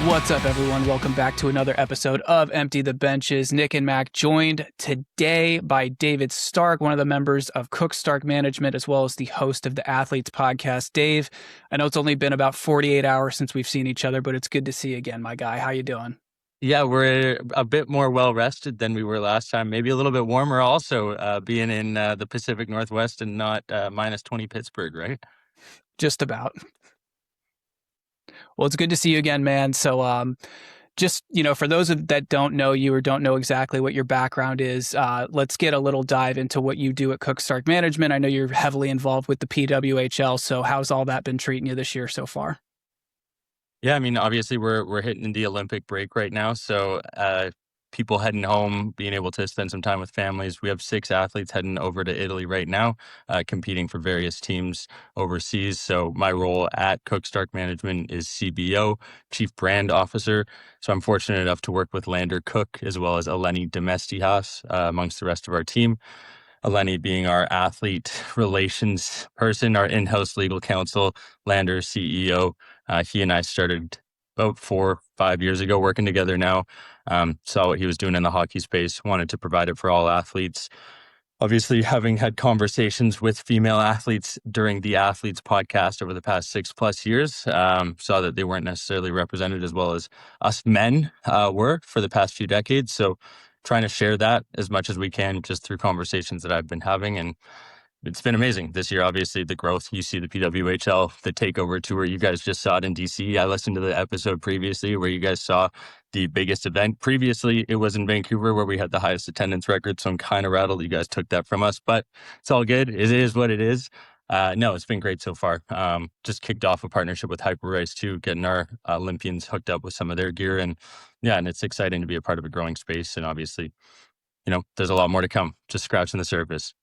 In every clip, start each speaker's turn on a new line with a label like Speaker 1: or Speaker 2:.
Speaker 1: What's up, everyone? Welcome back to another episode of Empty the Benches. Nick and Mac joined today by David Stark, one of the members of Cook Stark Management, as well as the host of the Athletes Podcast. Dave, I know it's only been about 48 hours since we've seen each other, but it's good to see you again, my guy. How you doing?
Speaker 2: Yeah, we're a bit more well-rested than we were last time. Maybe a little bit warmer also, being in the Pacific Northwest and not minus 20 Pittsburgh, right?
Speaker 1: Just about. Well, it's good to see you again, man. So just, for those that don't know you or don't know exactly what your background is, let's get a little dive into what you do at Cook Stark Management. I know you're heavily involved with the PWHL, so how's all that been treating you this year so far?
Speaker 2: Yeah, I mean, obviously we're hitting the Olympic break right now, so people heading home, being able to spend some time with families. We have 6 athletes heading over to Italy right now, competing for various teams overseas. So my role at Cook Stark Management is CBO, Chief Brand Officer. So I'm fortunate enough to work with Lander Cook as well as Eleni Domestias amongst the rest of our team. Eleni being our athlete relations person, our in-house legal counsel, Lander CEO. He and I started about 4 or 5 years ago working together now. Saw what he was doing in the hockey space, wanted to provide it for all athletes. Obviously, having had conversations with female athletes during the Athletes podcast over the past 6+ years, saw that they weren't necessarily represented as well as us men were for the past few decades. So trying to share that as much as we can just through conversations that I've been having. And it's been amazing this year. Obviously, the growth, you see the PWHL, the takeover tour. You guys just saw it in DC. I listened to the episode previously where you guys saw the biggest event. Previously, it was in Vancouver where we had the highest attendance record. So I'm kind of rattled you guys took that from us, but it's all good. It is what it is. No, it's been great so far. Just kicked off a partnership with Hyperrace too, getting our Olympians hooked up with some of their gear. And it's exciting to be a part of a growing space. And obviously, there's a lot more to come, just scratching the surface.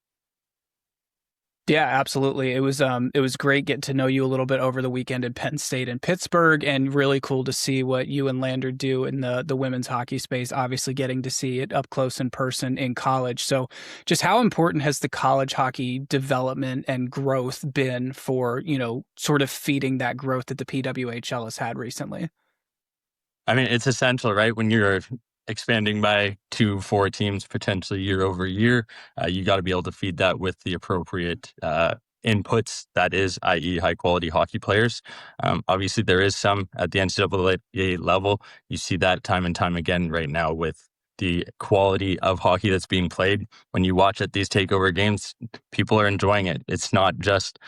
Speaker 1: Yeah, absolutely. It was great getting to know you a little bit over the weekend in Penn State and Pittsburgh, and really cool to see what you and Lander do in the women's hockey space, obviously getting to see it up close in person in college. So just how important has the college hockey development and growth been for, sort of feeding that growth that the PWHL has had recently?
Speaker 2: I mean, it's essential, right? When you're expanding by 2-4 teams potentially year over year, you got to be able to feed that with the appropriate inputs, that is, i.e. high quality hockey players. Obviously, there is some at the NCAA level. You see that time and time again right now with the quality of hockey that's being played. When you watch at these takeover games, people are enjoying it. It's not just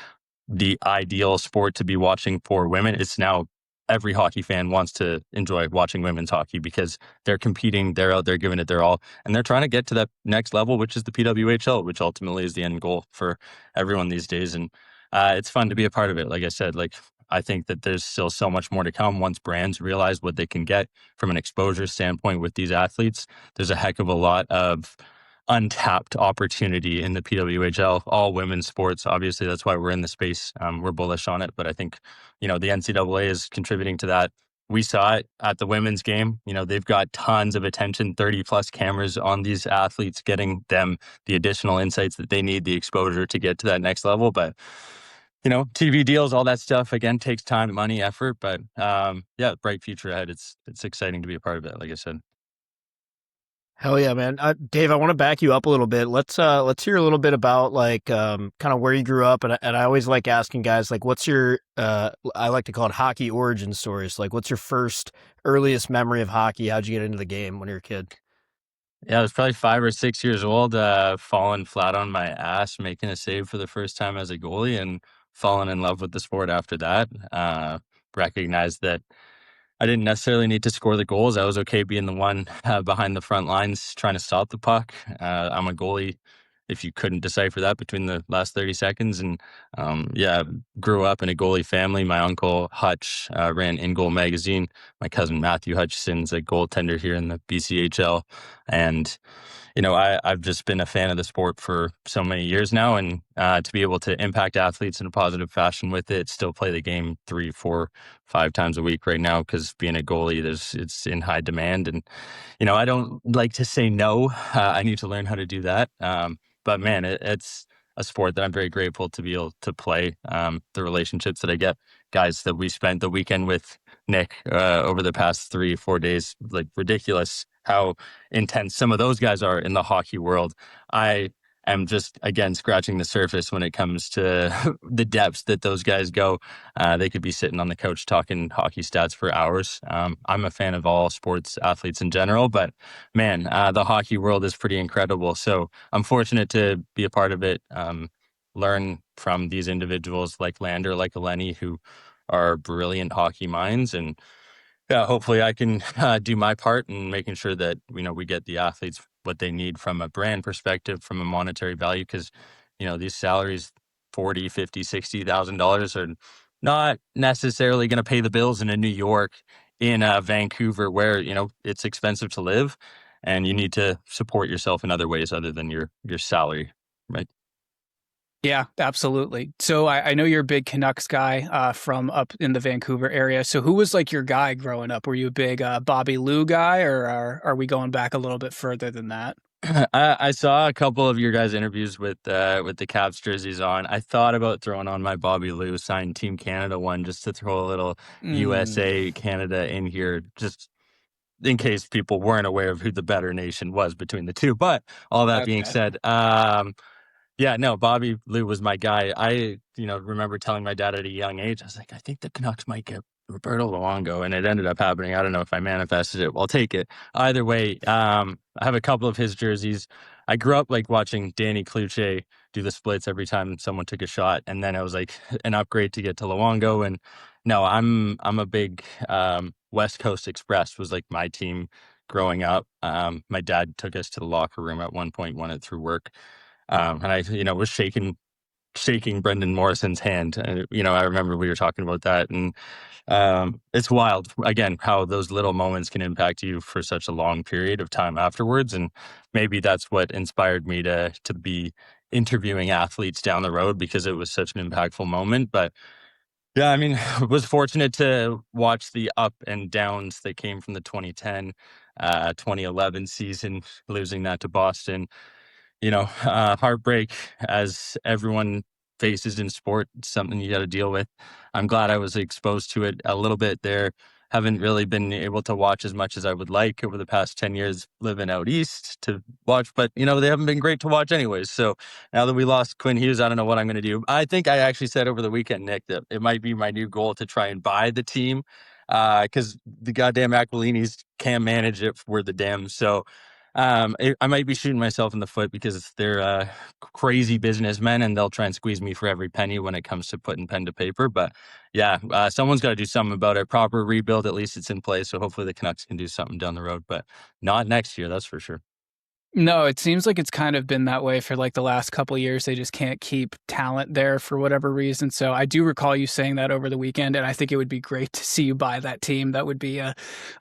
Speaker 2: the ideal sport to be watching for women. It's now every hockey fan wants to enjoy watching women's hockey because they're competing, they're out there giving it their all, and they're trying to get to that next level, which is the PWHL, which ultimately is the end goal for everyone these days. And it's fun to be a part of it. Like I said, I think that there's still so much more to come once brands realize what they can get from an exposure standpoint with these athletes. There's a heck of a lot of untapped opportunity in the PWHL, all women's sports. Obviously, that's why we're in the space. We're bullish on it, but I think, the NCAA is contributing to that. We saw it at the women's game. They've got tons of attention, 30+ cameras on these athletes, getting them the additional insights that they need, the exposure to get to that next level. But, TV deals, all that stuff, again, takes time, money, effort. But bright future ahead. It's exciting to be a part of it, like I said.
Speaker 3: Hell yeah, man. Dave, I want to back you up a little bit. Let's hear a little bit about kind of where you grew up. And I always like asking guys, what's your, I like to call it hockey origin stories. What's your first earliest memory of hockey? How'd you get into the game when you were a kid?
Speaker 2: Yeah, I was probably 5 or 6 years old, falling flat on my ass, making a save for the first time as a goalie and falling in love with the sport after that. Recognized that I didn't necessarily need to score the goals. I was okay being the one behind the front lines trying to stop the puck. I'm a goalie, if you couldn't decipher that, between the last 30 seconds. And grew up in a goalie family. My uncle Hutch ran In Goal magazine. My cousin Matthew Hutchison's a goaltender here in the BCHL. And I've just been a fan of the sport for so many years now, and to be able to impact athletes in a positive fashion with it, still play the game 3, 4, 5 times a week right now, because being a goalie, it's in high demand. And, I don't like to say no. I need to learn how to do that. But man, it's a sport that I'm very grateful to be able to play. The relationships that I get, guys that we spent the weekend with Nick, over the past 3, 4 days. Like ridiculous how intense some of those guys are in the hockey world. I am just again scratching the surface when it comes to the depths that those guys go. They could be sitting on the couch talking hockey stats for hours. I'm a fan of all sports athletes in general, but man, the hockey world is pretty incredible. So I'm fortunate to be a part of it. Learn from these individuals like Lander, like Eleni, who are brilliant hockey minds. And yeah, hopefully I can do my part in making sure that, we get the athletes what they need from a brand perspective, from a monetary value, because, these salaries, 40, 50, $60,000 are not necessarily going to pay the bills in a New York, in Vancouver, where, it's expensive to live and you need to support yourself in other ways other than your salary, right?
Speaker 1: Yeah, absolutely. So I know you're a big Canucks guy from up in the Vancouver area. So who was like your guy growing up? Were you a big Bobby Lou guy, or are we going back a little bit further than that?
Speaker 2: I saw a couple of your guys' interviews with the Caps jerseys on. I thought about throwing on my Bobby Lou signed Team Canada one just to throw a little
Speaker 1: Mm,
Speaker 2: USA Canada in here, just in case people weren't aware of who the better nation was between the two. But all that being
Speaker 1: okay.
Speaker 2: said, yeah, no, Bobby Lou was my guy. I, remember telling my dad at a young age, I was like, I think the Canucks might get Roberto Luongo, and it ended up happening. I don't know if I manifested it. Well, I'll take it. Either way, I have a couple of his jerseys. I grew up like watching Danny Kluche do the splits every time someone took a shot, and then I was like an upgrade to get to Luongo. And no, I'm a big West Coast Express was like my team growing up. My dad took us to the locker room at one point, won it through work. And I, was shaking Brendan Morrison's hand. And, I remember we were talking about that. And it's wild, again, how those little moments can impact you for such a long period of time afterwards. And maybe that's what inspired me to be interviewing athletes down the road, because it was such an impactful moment. But yeah, I mean, was fortunate to watch the up and downs that came from the 2010, 2011 season, losing that to Boston. Heartbreak, as everyone faces in sport, it's something you got to deal with. I'm glad I was exposed to it a little bit there. Haven't really been able to watch as much as I would like over the past 10 years living out east to watch, but they haven't been great to watch anyways. So now that we lost Quinn Hughes, I don't know what I'm going to do. I think I actually said over the weekend, Nick, that it might be my new goal to try and buy the team, because the goddamn Aquilinis can't manage it for the Dems. So I might be shooting myself in the foot, because they're crazy businessmen and they'll try and squeeze me for every penny when it comes to putting pen to paper. But yeah, someone's got to do something about it. Proper rebuild, at least it's in place. So hopefully the Canucks can do something down the road, but not next year, that's for sure.
Speaker 1: No, it seems like it's kind of been that way for like the last couple of years. They just can't keep talent there for whatever reason. So I do recall you saying that over the weekend, and I think it would be great to see you buy that team. That would be an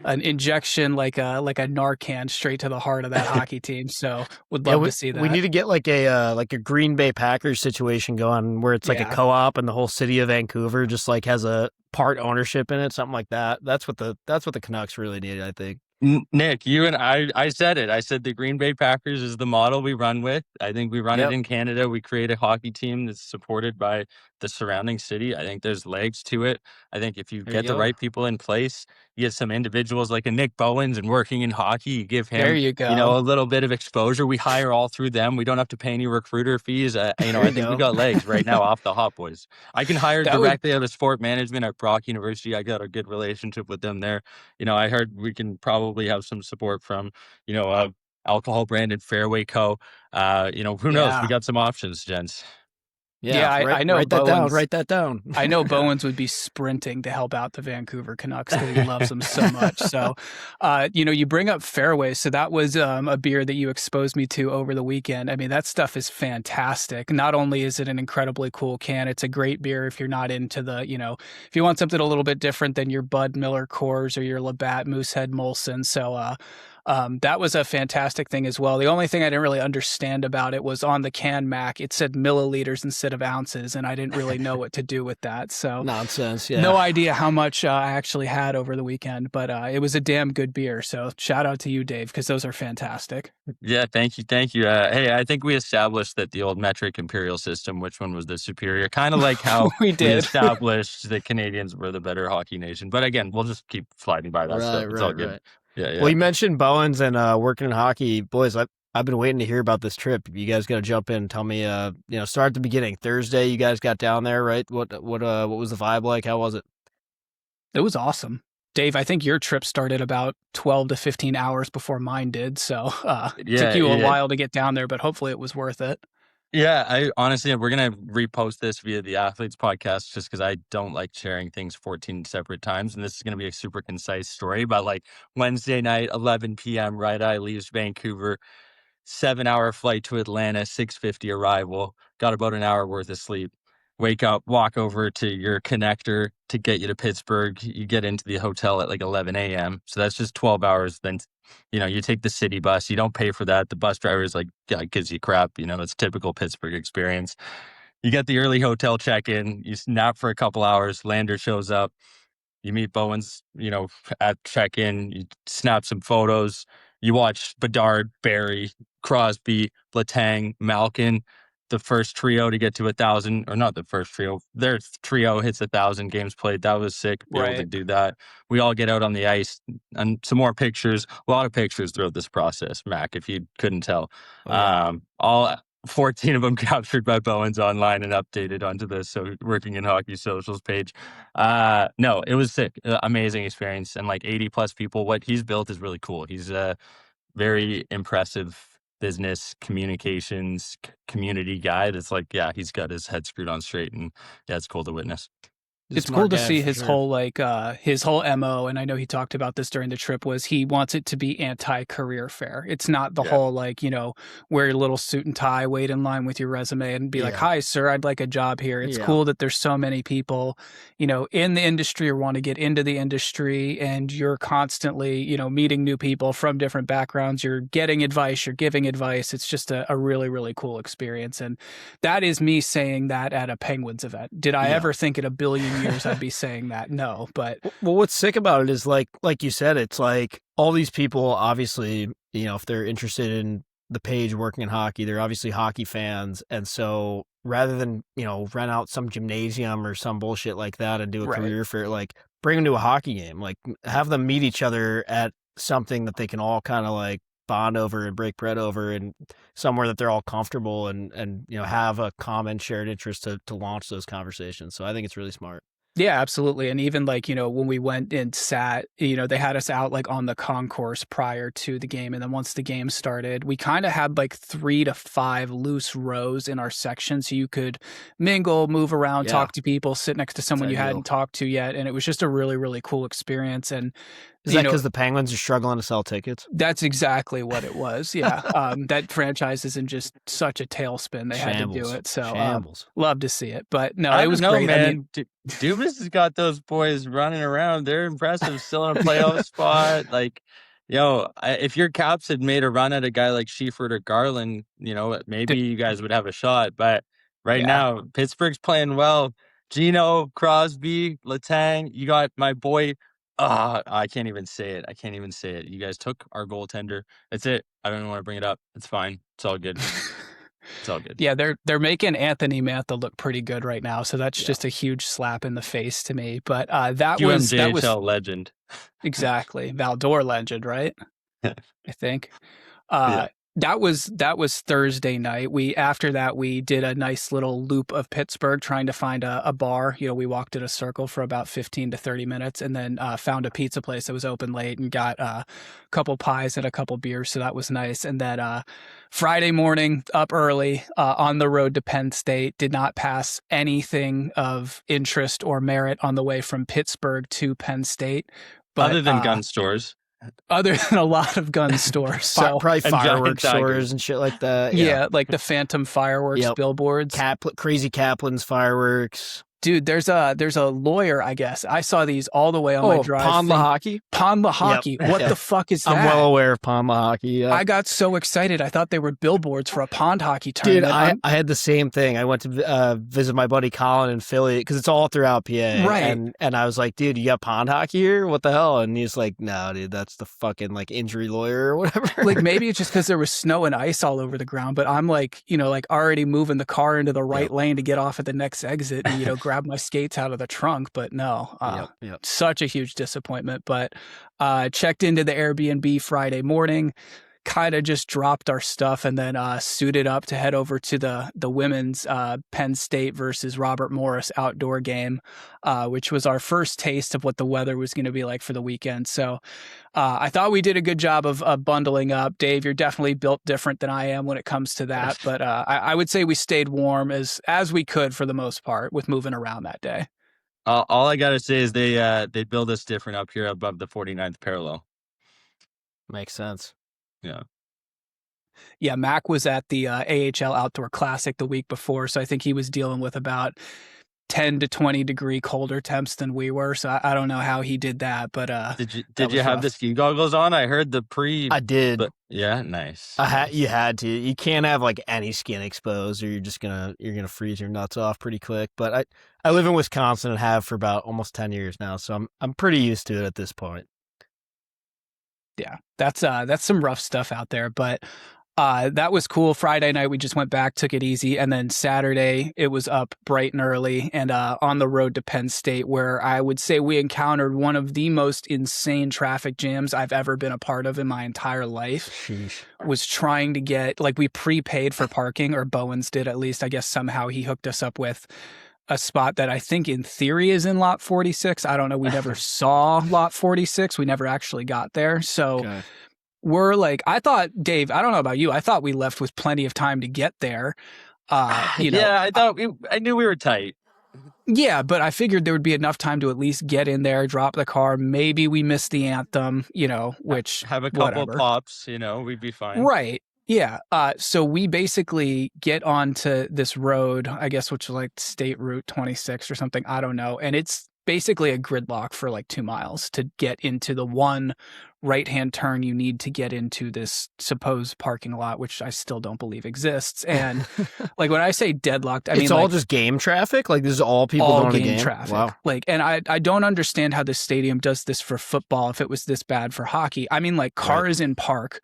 Speaker 1: injection, like a Narcan straight to the heart of that hockey team. So would
Speaker 3: Yeah,
Speaker 1: love
Speaker 3: we
Speaker 1: to see
Speaker 3: we
Speaker 1: that.
Speaker 3: need to get like a Green Bay Packers situation going where it's like a
Speaker 1: Yeah.
Speaker 3: co-op and the whole city of Vancouver just like has a part ownership in it, something like that. That's what the Canucks really need, I think.
Speaker 2: Nick, you and I said it. I said the Green Bay Packers is the model we run with. I think we run it
Speaker 3: Yep,
Speaker 2: in Canada. We create a hockey team that's supported by the surrounding city. I think there's legs to it. I think if you
Speaker 3: there you
Speaker 2: get the
Speaker 3: go.
Speaker 2: right people in place, you get some individuals like a Nick Bowens and working in hockey, you give
Speaker 1: There
Speaker 2: him,
Speaker 1: you go.
Speaker 2: a little bit of exposure. We hire all through them. We don't have to pay any recruiter fees.
Speaker 3: There
Speaker 2: I
Speaker 3: you
Speaker 2: think we
Speaker 3: go.
Speaker 2: got legs right now off the hop, boys. I can hire
Speaker 1: That would
Speaker 2: directly out of sport management at Brock University. I got a good relationship with them there. I heard we can probably have some support from, alcohol branded Fairway Co. Who knows? We
Speaker 1: yeah.
Speaker 2: got some options, gents.
Speaker 3: Yeah,
Speaker 1: Yeah, I know
Speaker 3: write that down.
Speaker 1: Bowens.
Speaker 3: Write that down.
Speaker 1: I know Bowens would be sprinting to help out the Vancouver Canucks because he loves them so much. So, you bring up Fairway. So that was a beer that you exposed me to over the weekend. I mean, that stuff is fantastic. Not only is it an incredibly cool can, it's a great beer if you're not into if you want something a little bit different than your Bud Miller Coors or your Labatt Moosehead Molson. So, That was a fantastic thing as well. The only thing I didn't really understand about it was on the can Mac, it said milliliters instead of ounces, and I didn't really know what to do with that. So
Speaker 3: Nonsense. Yeah.
Speaker 1: no idea how much I actually had over the weekend, but it was a damn good beer. So shout out to you, Dave, because those are fantastic.
Speaker 2: Yeah, thank you, thank you. Hey, I think we established that the old metric imperial system, which one was the superior, kind of like how
Speaker 1: We
Speaker 2: we
Speaker 1: did.
Speaker 2: established that Canadians were the better hockey nation. But again, we'll just keep sliding by that stuff. It's all good.
Speaker 3: Right.
Speaker 2: Yeah.
Speaker 3: Well, you mentioned Bowens and working in hockey, boys. I've been waiting to hear about this trip. You guys got to jump in. Tell me, start at the beginning. Thursday, you guys got down there, right? What was the vibe like? How was it?
Speaker 1: It was awesome. Dave, I think your trip started about 12 to 15 hours before mine did. So it took you a while to get down there, but hopefully it was worth it.
Speaker 2: Yeah, I honestly, we're going to repost this via the Athletes podcast just because I don't like sharing things 14 separate times. And this is going to be a super concise story. But like Wednesday night, 11 p.m., Red Eye leaves Vancouver, 7-hour flight to Atlanta, 6:50 arrival, got about an hour worth of sleep. Wake up, walk over to your connector to get you to Pittsburgh. You get into the hotel at like 11 a.m. So that's just 12 hours. Then, you take the city bus. You don't pay for that. The bus driver is like, gives you crap. It's typical Pittsburgh experience. You get the early hotel check-in. You nap for a couple hours. Lander shows up. You meet Bowens, at check-in. You snap some photos. You watch Bedard, Barry, Crosby, Letang, Malkin, the first trio to get to 1,000, or not the first trio. Their trio hits 1,000 games played. That was sick. Be able to do that. We all get out on the ice and some more pictures. A lot of pictures throughout this process, Mac, if you couldn't tell. All 14 of them captured by Bowens online and updated onto the Working in Hockey socials page. No, it was sick. Amazing experience. And like 80 plus people. What he's built is really cool. He's a very impressive business communications community guy that's like, he's got his head screwed on straight, and it's cool to witness.
Speaker 1: It's cool to see his whole his whole MO, and I know he talked about this during the trip, was he wants it to be anti-career fair. It's not the whole wear your little suit and tie, wait in line with your resume and be like, "Hi, sir, I'd like a job here." It's cool that there's so many people, in the industry or want to get into the industry, and you're constantly, meeting new people from different backgrounds. You're getting advice, you're giving advice. It's just a really, really cool experience, and that is me saying that at a Penguins event. Did I ever think in a billion years I'd be saying that? No, but
Speaker 3: what's sick about it is like you said, it's like all these people obviously, if they're interested in the page Working in Hockey, they're obviously hockey fans, and so rather than rent out some gymnasium or some bullshit like that and do a career fair, like bring them to a hockey game, like have them meet each other at something that they can all kind of like bond over and break bread over, and somewhere that they're all comfortable and have a common shared interest to launch those conversations. So I think it's really smart.
Speaker 1: Yeah, absolutely. And even when we went and sat, they had us out like on the concourse prior to the game. And then once the game started, we kind of had like 3 to 5 loose rows in our section. So you could mingle, move around, talk to people, sit next to someone you hadn't talked to yet. And it was just a really, really cool experience. And
Speaker 3: is that because the Penguins are struggling to sell tickets?
Speaker 1: That's exactly what it was. Yeah. That franchise is in just such a tailspin. They had to do it. So love to see it. But no, it was great.
Speaker 2: Man. I mean, Dubas has got those boys running around. They're impressive, still in a playoff spot. Like, if your Caps had made a run at a guy like Sheaford or Garland, maybe you guys would have a shot. But right now, Pittsburgh's playing well. Gino, Crosby, Letang, you got my boy. I can't even say it. You guys took our goaltender. That's it. I don't even want to bring it up. It's fine. It's all good. It's all good.
Speaker 1: Yeah, they're making Anthony Mantha look pretty good right now, so that's just a huge slap in the face to me. But that was
Speaker 2: legend.
Speaker 1: Exactly. Valdor legend, right? I think. That was Thursday night. After that we did a nice little loop of Pittsburgh trying to find a bar. We walked in a circle for about 15 to 30 minutes and then found a pizza place that was open late and got a couple pies and a couple beers. So that was nice. And then Friday morning up early on the road to Penn State, did not pass anything of interest or merit on the way from Pittsburgh to Penn State. But,
Speaker 2: other than gun stores.
Speaker 1: Other than a lot of gun stores. So
Speaker 3: probably fireworks stores and shit like that.
Speaker 1: Yeah, like the Phantom fireworks billboards.
Speaker 3: Crazy Kaplan's fireworks.
Speaker 1: Dude, there's a lawyer, I guess. I saw these all the way on my
Speaker 3: Oh,
Speaker 1: drive.
Speaker 3: Pond La Hockey?
Speaker 1: Pond La
Speaker 3: Yep.
Speaker 1: Hockey. What
Speaker 3: Yep.
Speaker 1: the fuck is that?
Speaker 3: I'm well aware of Pond La Hockey. Yeah.
Speaker 1: I got so excited. I thought they were billboards for a pond hockey
Speaker 3: Dude,
Speaker 1: tournament.
Speaker 3: I had the same thing. I went to visit my buddy Colin in Philly because it's all throughout PA.
Speaker 1: Right.
Speaker 3: And I was like, dude, you got pond hockey here? What the hell? And he's like, no, dude, that's the fucking like injury lawyer or whatever.
Speaker 1: Like maybe it's just because there was snow and ice all over the ground, but I'm like, like already moving the car into the right lane to get off at the next exit and, grab my skates out of the trunk. But no, such a huge disappointment. But checked into the Airbnb Friday morning, kind of just dropped our stuff and then suited up to head over to the women's Penn State versus Robert Morris outdoor game, which was our first taste of what the weather was going to be like for the weekend. So I thought we did a good job of bundling up. Dave, you're definitely built different than I am when it comes to that. But I would say we stayed warm as we could for the most part with moving around that day.
Speaker 2: All I got to say is they build us different up here above the 49th parallel.
Speaker 3: Makes sense.
Speaker 2: Yeah.
Speaker 1: Yeah, Mac was at the AHL Outdoor Classic the week before, so I think he was dealing with about 10 to 20 degree colder temps than we were. So I don't know how he did that, but
Speaker 2: did you have the ski goggles on? I heard the
Speaker 3: I did.
Speaker 2: But yeah, nice.
Speaker 3: You had to. You can't have like any skin exposed, or you're gonna freeze your nuts off pretty quick. But I live in Wisconsin and have for about almost 10 years now, so I'm pretty used to it at this point.
Speaker 1: Yeah, that's some rough stuff out there, but that was cool. Friday night, we just went back, took it easy. And then Saturday, it was up bright and early and on the road to Penn State, where I would say we encountered one of the most insane traffic jams I've ever been a part of in my entire life.
Speaker 3: Sheesh.
Speaker 1: Was trying to get, like, we prepaid for parking, or Bowens did at least. I guess somehow he hooked us up with a spot that I think in theory is in lot 46. I don't know. We never saw lot 46. We never actually got there. So
Speaker 3: Okay.
Speaker 1: we're like, I thought, Dave, I don't know about you. I thought we left with plenty of time to get there.
Speaker 2: Yeah, I knew we were tight.
Speaker 1: Yeah, but I figured there would be enough time to at least get in there, drop the car. Maybe we missed the anthem, which
Speaker 2: have a couple
Speaker 1: whatever.
Speaker 2: of pops, we'd be fine.
Speaker 1: Right. Yeah. So we basically get onto this road, I guess, which is like State Route 26 or something. I don't know. And it's basically a gridlock for like 2 miles to get into the one right-hand turn you need to get into this supposed parking lot, which I still don't believe exists. And like when I say deadlocked, I mean
Speaker 3: it's all just game traffic. Like this is all people
Speaker 1: all
Speaker 3: going to
Speaker 1: game
Speaker 3: game
Speaker 1: traffic.
Speaker 3: Wow.
Speaker 1: Like, and I don't understand how this stadium does this for football if it was this bad for hockey. I mean, like cars in park.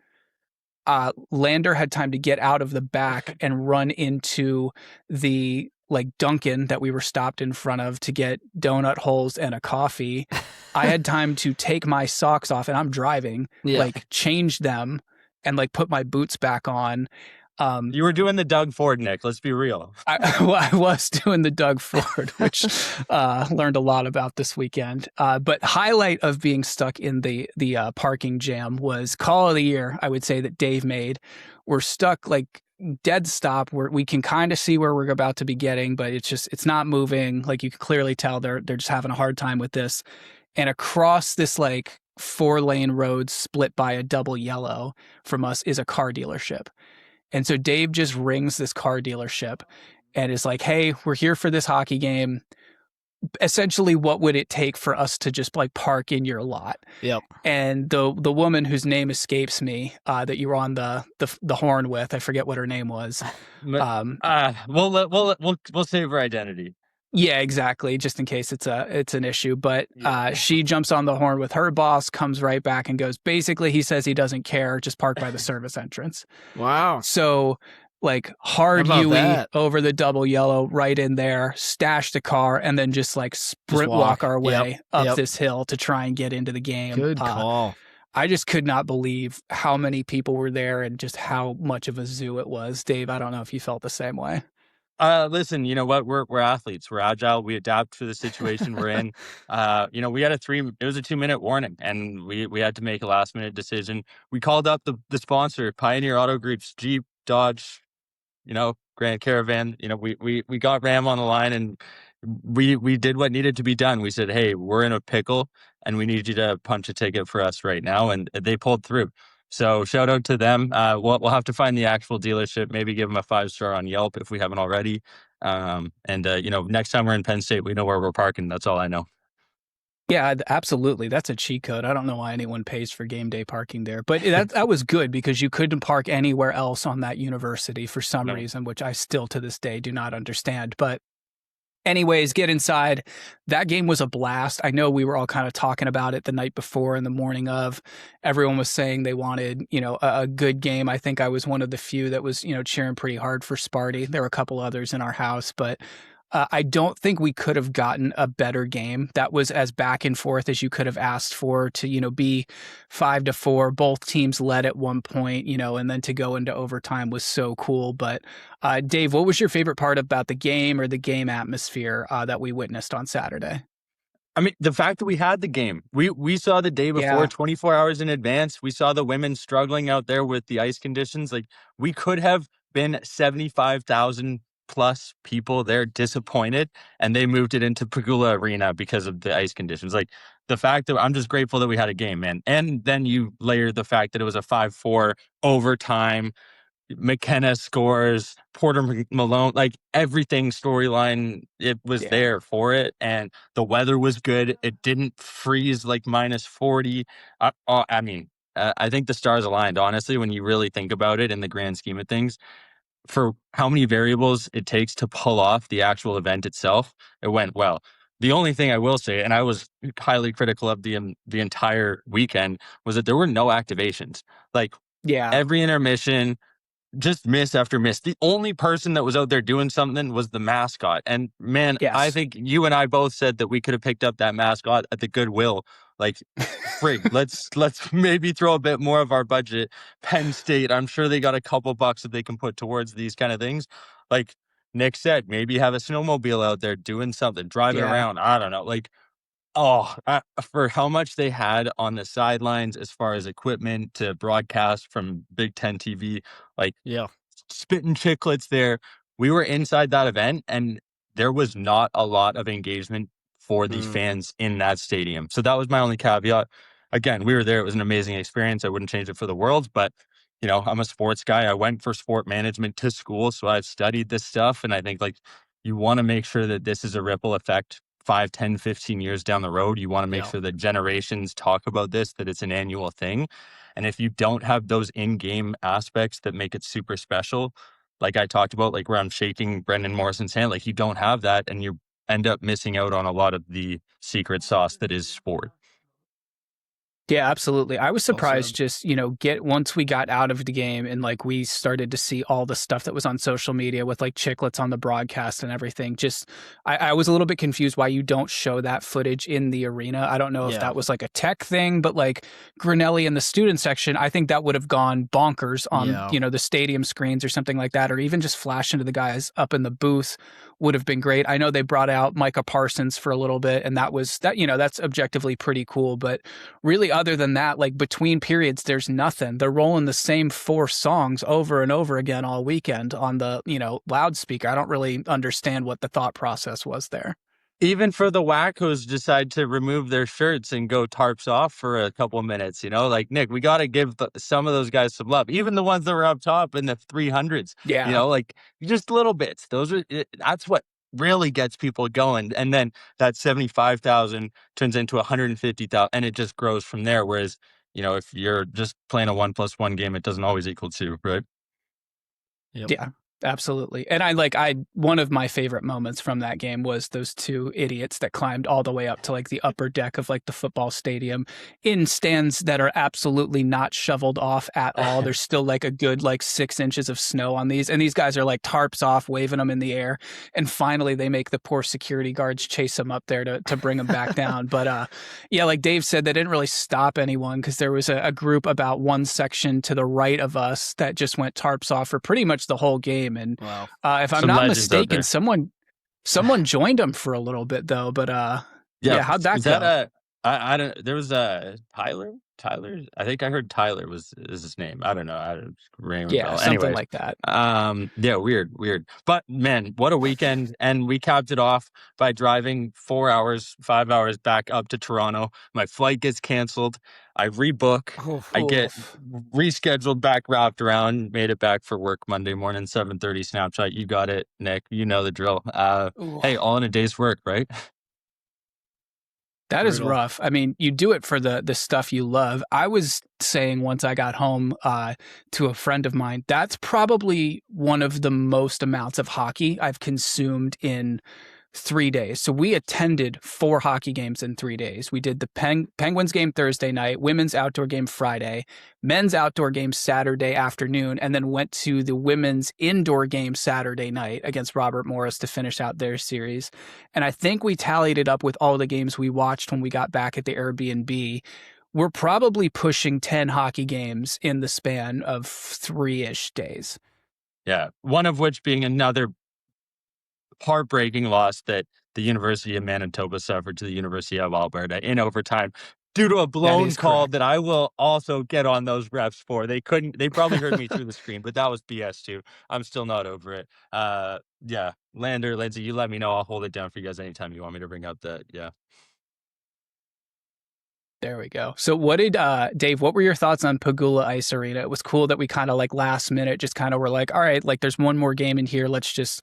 Speaker 1: Lander had time to get out of the back and run into the like Dunkin' that we were stopped in front of to get donut holes and a coffee. I had time to take my socks off, and I'm driving, like change them and like put my boots back on.
Speaker 2: You were doing the Doug Ford, Nick. Let's be real.
Speaker 1: I was doing the Doug Ford, which learned a lot about this weekend. But highlight of being stuck in the parking jam was call of the year, I would say, that Dave made. We're stuck like dead stop where we can kind of see where we're about to be getting, but it's not moving. Like you can clearly tell they're just having a hard time with this. And across this like 4-lane road split by a double yellow from us is a car dealership. And so Dave just rings this car dealership and is like, hey, we're here for this hockey game. Essentially, what would it take for us to just like park in your lot?
Speaker 3: Yep.
Speaker 1: And the woman whose name escapes me, that you were on the horn with, I forget what her name was.
Speaker 2: We'll save her identity.
Speaker 1: Yeah, exactly. Just in case it's an issue. But she jumps on the horn with her boss, comes right back and goes, basically, he says he doesn't care. Just park by the service entrance.
Speaker 3: Wow.
Speaker 1: So like hard UE over the double yellow right in there, stash the car, and then just like sprint walk our way up this hill to try and get into the game.
Speaker 3: Good call.
Speaker 1: I just could not believe how many people were there and just how much of a zoo it was. Dave, I don't know if you felt the same way.
Speaker 2: Listen, you know what? We're athletes. We're agile. We adapt to the situation we're in. We had it was a 2-minute warning, and we had to make a last minute decision. We called up the sponsor, Pioneer Auto Group's Jeep, Dodge, Grand Caravan. We got Ram on the line, and we did what needed to be done. We said, hey, we're in a pickle and we need you to punch a ticket for us right now. And they pulled through. So shout out to them. We'll have to find the actual dealership, maybe give them a 5-star on Yelp if we haven't already. And next time we're in Penn State, we know where we're parking. That's all I know.
Speaker 1: Yeah, absolutely. That's a cheat code. I don't know why anyone pays for game day parking there, but that was good because you couldn't park anywhere else on that university for some
Speaker 2: No.
Speaker 1: reason, which I still to this day do not understand. But anyways, get inside. That game was a blast. I know we were all kind of talking about it the night before and the morning of. Everyone was saying they wanted, a good game. I think I was one of the few that was, cheering pretty hard for Sparty. There were a couple others in our house, but I don't think we could have gotten a better game that was as back and forth as you could have asked for to, be 5-4. Both teams led at one point, and then to go into overtime was so cool. But Dave, what was your favorite part about the game or the game atmosphere that we witnessed on Saturday?
Speaker 2: I mean, the fact that we had the game, we saw the day before,
Speaker 1: Yeah.
Speaker 2: 24 hours in advance. We saw the women struggling out there with the ice conditions. Like, we could have been 75,000 plus people there disappointed, and they moved it into Pagula Arena because of the ice conditions. Like, the fact that I'm just grateful that we had a game, man. And then you layer the fact that it was a 5-4 overtime. McKenna scores, Porter Malone, like everything storyline, it was
Speaker 1: Yeah.
Speaker 2: there for it. And the weather was good. It didn't freeze like -40. I think the stars aligned, honestly, when you really think about it in the grand scheme of things. For how many variables it takes to pull off the actual event itself, it went well. The only thing I will say, and I was highly critical of the entire weekend, was that there were no activations. Like,
Speaker 1: Yeah.
Speaker 2: every intermission, just miss after miss. The only person that was out there doing something was the mascot. And man, I
Speaker 1: Yes.
Speaker 2: think you and I both said that we could have picked up that mascot at the Goodwill. Like, frig, let's maybe throw a bit more of our budget. Penn State, I'm sure they got a couple bucks that they can put towards these kind of things. Like Nick said, maybe have a snowmobile out there doing something, driving
Speaker 1: Yeah.
Speaker 2: around. I don't know. Like, oh, for how much they had on the sidelines as far as equipment to broadcast from Big Ten TV, like,
Speaker 3: Yeah.
Speaker 2: spitting chicklets there. We were inside that event, and there was not a lot of engagement for the
Speaker 3: Mm.
Speaker 2: fans in that stadium. So that was my only caveat. Again, we were there. It was an amazing experience. I wouldn't change it for the world, but I'm a sports guy. I went for sport management to school, so I've studied this stuff. And I think, like, you want to make sure that this is a ripple effect 5, 10, 15 years down the road. You want to make
Speaker 3: Yeah.
Speaker 2: sure that generations talk about this, that it's an annual thing. And if you don't have those in-game aspects that make it super special, like I talked about, like where I'm shaking Brendan Morrison's hand, like, you don't have that, and you end up missing out on a lot of the secret sauce that is sport.
Speaker 1: Yeah, absolutely. I was
Speaker 3: Well
Speaker 1: surprised
Speaker 3: said.
Speaker 1: just, once we got out of the game and like we started to see all the stuff that was on social media with like chicklets on the broadcast and everything. Just, I was a little bit confused why you don't show that footage in the arena. I don't know if
Speaker 3: Yeah.
Speaker 1: that was like a tech thing, but like Grinelli in the student section, I think that would have gone bonkers on,
Speaker 3: Yeah.
Speaker 1: the stadium screens or something like that, or even just flash into the guys up in the booth would have been great. I know they brought out Micah Parsons for a little bit, and that's objectively pretty cool, but really, other than that, like between periods, there's nothing. They're rolling the same 4 songs over and over again all weekend on the, loudspeaker. I don't really understand what the thought process was there.
Speaker 2: Even for the wackos decide to remove their shirts and go tarps off for a couple of minutes, like, Nick, we got to give some of those guys some love, even the ones that were up top in the 300s,
Speaker 1: Yeah.
Speaker 2: like, just little bits. That's what really gets people going. And then that 75,000 turns into 150,000, and it just grows from there. Whereas, if you're just playing a 1+1 game, it doesn't always equal 2, right?
Speaker 3: Yep.
Speaker 1: Yeah, absolutely. And one of my favorite moments from that game was those 2 idiots that climbed all the way up to like the upper deck of like the football stadium in stands that are absolutely not shoveled off at all. There's still like a good like 6 inches of snow on these. And these guys are like tarps off, waving them in the air. And finally they make the poor security guards chase them up there to bring them back down. But yeah, like Dave said, they didn't really stop anyone because there was a group about one section to the right of us that just went tarps off for pretty much the whole game. And
Speaker 3: Wow.
Speaker 1: if I'm
Speaker 2: Some
Speaker 1: not
Speaker 2: legends out
Speaker 1: mistaken,
Speaker 2: there.
Speaker 1: someone joined them for a little bit though. But
Speaker 2: Yeah.
Speaker 1: how'd that
Speaker 2: Was
Speaker 1: go?
Speaker 2: that I don't, there was a Tyler Tyler? I think I heard Tyler is his name. I don't know. I don't ring a
Speaker 1: Yeah,
Speaker 2: bell.
Speaker 1: something
Speaker 2: Anyways,
Speaker 1: like that.
Speaker 2: yeah, weird. But man, what a weekend! And we capped it off by driving 4 hours, 5 hours back up to Toronto. My flight gets canceled. I rebook.
Speaker 3: Oof,
Speaker 2: I get
Speaker 3: oof.
Speaker 2: rescheduled back, wrapped around. Made it back for work Monday morning, 7:30. Snapshot. You got it, Nick. You know the drill.
Speaker 1: Ooh.
Speaker 2: Hey, all in a day's work, right?
Speaker 1: That is
Speaker 3: Brutal.
Speaker 1: rough. I mean, you do it for the stuff you love. I was saying once I got home to a friend of mine, that's probably one of the most amounts of hockey I've consumed in 3 days. So we attended 4 hockey games in 3 days. We did the Penguins game Thursday night, women's outdoor game Friday, men's outdoor game Saturday afternoon, and then went to the women's indoor game Saturday night against Robert Morris to finish out their series. And I think we tallied it up with all the games we watched when we got back at the Airbnb. We're probably pushing 10 hockey games in the span of 3-ish days.
Speaker 2: Yeah. One of which being another heartbreaking loss that the University of Manitoba suffered to the University of Alberta in overtime due to a
Speaker 1: That
Speaker 2: blown
Speaker 1: is
Speaker 2: call
Speaker 1: correct.
Speaker 2: that I will also get on those refs for. They probably heard me through the screen, but that was BS too. I'm still not over it. Yeah. Lander, Lindsay, you let me know. I'll hold it down for you guys anytime you want me to bring up that. Yeah.
Speaker 1: There we go. So what did Dave, what were your thoughts on Pagula Ice Arena? It was cool that we kind of like last minute just kind of were like, all right, like there's one more game in here. Let's just,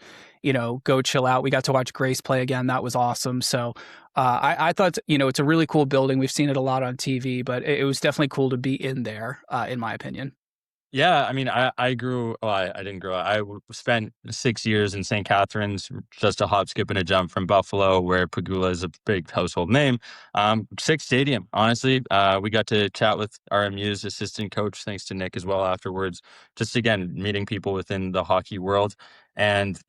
Speaker 1: go chill out. We got to watch Grace play again. That was awesome. So I thought, it's a really cool building. We've seen it a lot on TV, but it was definitely cool to be in there, in my opinion.
Speaker 2: Yeah, I mean, I grew. Well, I didn't grow up. Spent 6 years in St. Catharines, just a hop, skip, and a jump from Buffalo, where Pagula is a big household name. Sick stadium, honestly. We got to chat with RMU's assistant coach, thanks to Nick as well afterwards. Just again meeting people within the hockey world, and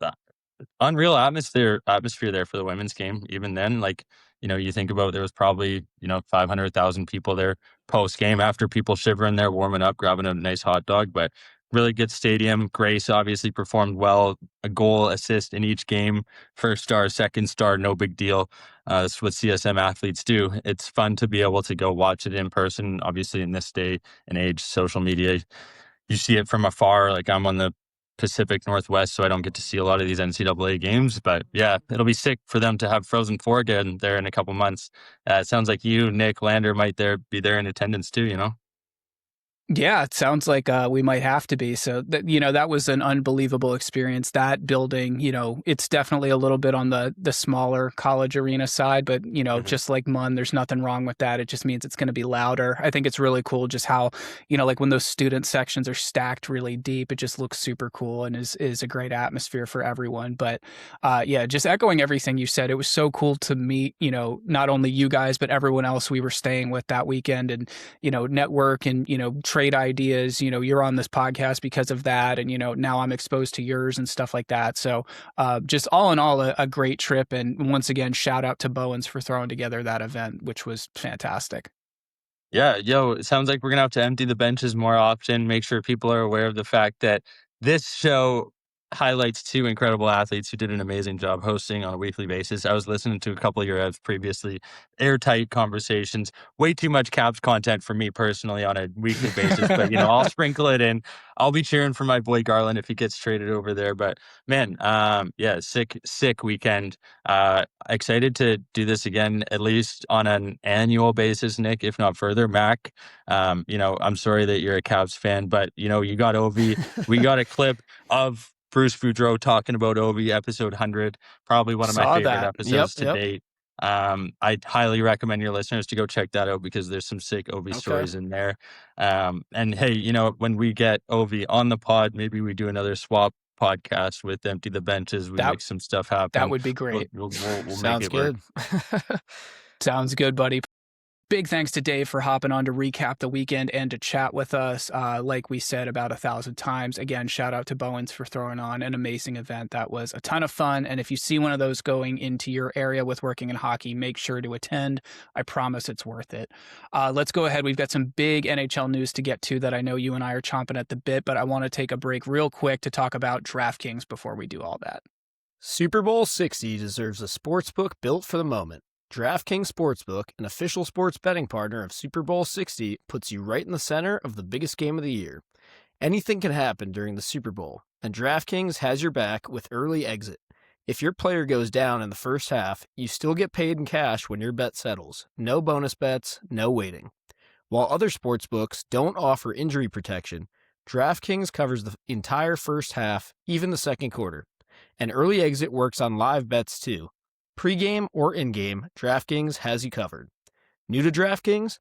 Speaker 2: unreal atmosphere there for the women's game. Even then, like, you think about, there was probably 500,000 people there post game, after people shivering there, warming up, grabbing a nice hot dog. But really good stadium. Grace obviously performed well, a goal, assist in each game. First star, second star, no big deal. That's what CSM athletes do. It's fun to be able to go watch it in person. Obviously, in this day and age, social media, you see it from afar. Like, I'm on the Pacific Northwest, so I don't get to see a lot of these NCAA games. But yeah, it'll be sick for them to have Frozen Four again there in a couple months. It sounds like you, Nick, Lander might be there in attendance too.
Speaker 1: Yeah, it sounds like we might have to be. So that was an unbelievable experience. That building, it's definitely a little bit on the smaller college arena side, but
Speaker 2: Mhm.
Speaker 1: just like Munn, there's nothing wrong with that. It just means it's going to be louder. I think it's really cool just how, like when those student sections are stacked really deep, it just looks super cool and is a great atmosphere for everyone. But yeah, just echoing everything you said, it was so cool to meet, not only you guys but everyone else we were staying with that weekend, and network and trade ideas. You're on this podcast because of that, and now I'm exposed to yours and stuff like that. So just all in all, a great trip. And once again, shout out to Bowens for throwing together that event, which was fantastic.
Speaker 2: Yeah, it sounds like we're gonna have to empty the benches more often, make sure people are aware of the fact that this show highlights two incredible athletes who did an amazing job hosting on a weekly basis. I was listening to a couple of your ads previously, airtight conversations, way too much Caps content for me personally on a weekly basis, but I'll sprinkle it in. I'll be cheering for my boy Garland if he gets traded over there. But man, yeah, sick weekend. Excited to do this again, at least on an annual basis, Nick, if not further. Mac, I'm sorry that you're a Cavs fan, but you got Ovi. We got a clip of Bruce Boudreau talking about Ovi, episode 100, probably one of my
Speaker 1: Saw
Speaker 2: favorite
Speaker 1: that. Yep.
Speaker 2: episodes to
Speaker 1: Yep.
Speaker 2: date. I'd highly recommend your listeners to go check that out, because there's some sick Ovi
Speaker 3: Okay.
Speaker 2: stories in there. And hey, when we get Ovi on the pod, maybe we do another swap podcast with Empty the Benches. We
Speaker 1: That
Speaker 2: make some stuff
Speaker 1: that
Speaker 2: happen.
Speaker 1: would be
Speaker 2: We'll,
Speaker 1: great.
Speaker 2: we'll, we'll make
Speaker 3: Sounds
Speaker 2: it work.
Speaker 3: good.
Speaker 1: Sounds good, buddy. Big thanks to Dave for hopping on to recap the weekend and to chat with us. Like we said about 1,000 times, again, shout out to Bowens for throwing on an amazing event. That was a ton of fun. And if you see one of those going into your area with working in hockey, make sure to attend. I promise it's worth it. Let's go ahead. We've got some big NHL news to get to that I know you and I are chomping at the bit, but I want to take a break real quick to talk about DraftKings before we do all that.
Speaker 3: Super Bowl 60 deserves a sportsbook built for the moment. DraftKings Sportsbook, an official sports betting partner of Super Bowl 60, puts you right in the center of the biggest game of the year. Anything can happen during the Super Bowl, and DraftKings has your back with early exit. If your player goes down in the first half, you still get paid in cash when your bet settles. No bonus bets, no waiting. While other sportsbooks don't offer injury protection, DraftKings covers the entire first half, even the second quarter. And early exit works on live bets too. Pre-game or in-game, DraftKings has you covered. New to DraftKings?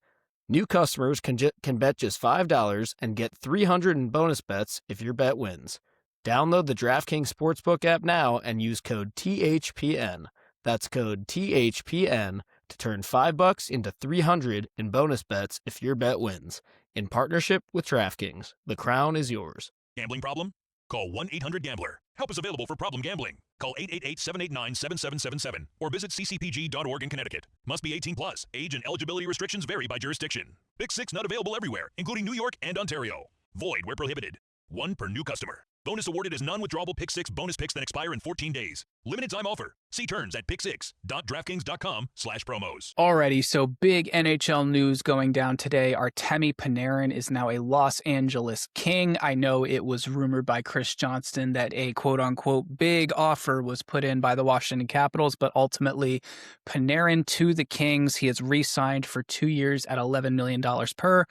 Speaker 3: New customers can bet just $5 and get $300 in bonus bets if your bet wins. Download the DraftKings Sportsbook app now and use code THPN. That's code THPN to turn $5 into $300 in bonus bets if your bet wins. In partnership with DraftKings, the crown is yours.
Speaker 4: Gambling problem? Call 1-800-GAMBLER. Help is available for problem gambling. Call 888-789-7777 or visit ccpg.org in Connecticut. Must be 18 plus. Age and eligibility restrictions vary by jurisdiction. Pick 6 not available everywhere, including New York and Ontario. Void where prohibited. One per new customer. Bonus awarded as non-withdrawable Pick 6 bonus picks that expire in 14 days. Limited time offer. See terms at pick6.draftkings.com/promos.
Speaker 1: Alrighty, so big NHL news going down today. Artemi Panarin is now a Los Angeles King. I know it was rumored by Chris Johnston that a quote-unquote big offer was put in by the Washington Capitals, but ultimately Panarin to the Kings. He has re-signed for 2 years at $11 million per.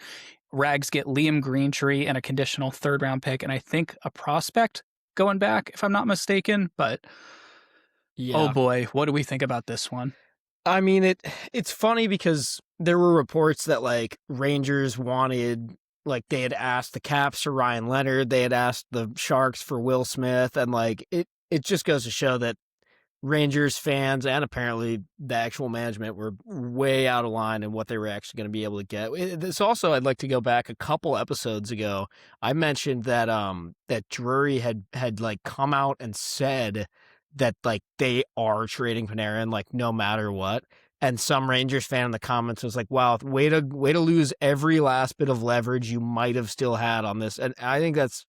Speaker 1: Rags get Liam Greentree and a conditional third-round pick, and I think a prospect going back, if I'm not mistaken. But, Oh boy, what do we think about this one?
Speaker 3: I mean, it's funny because there were reports that, like, Rangers wanted, like, they had asked the Caps for Ryan Leonard, they had asked the Sharks for Will Smith, and, like, it just goes to show that Rangers fans and apparently the actual management were way out of line in what they were actually going to be able to get. This also, I'd like to go back a couple episodes ago. I mentioned that that Drury had like come out and said that like they are trading Panarin like no matter what. And some Rangers fan in the comments was like, "Wow, way to lose every last bit of leverage you might have still had on this." And I think that's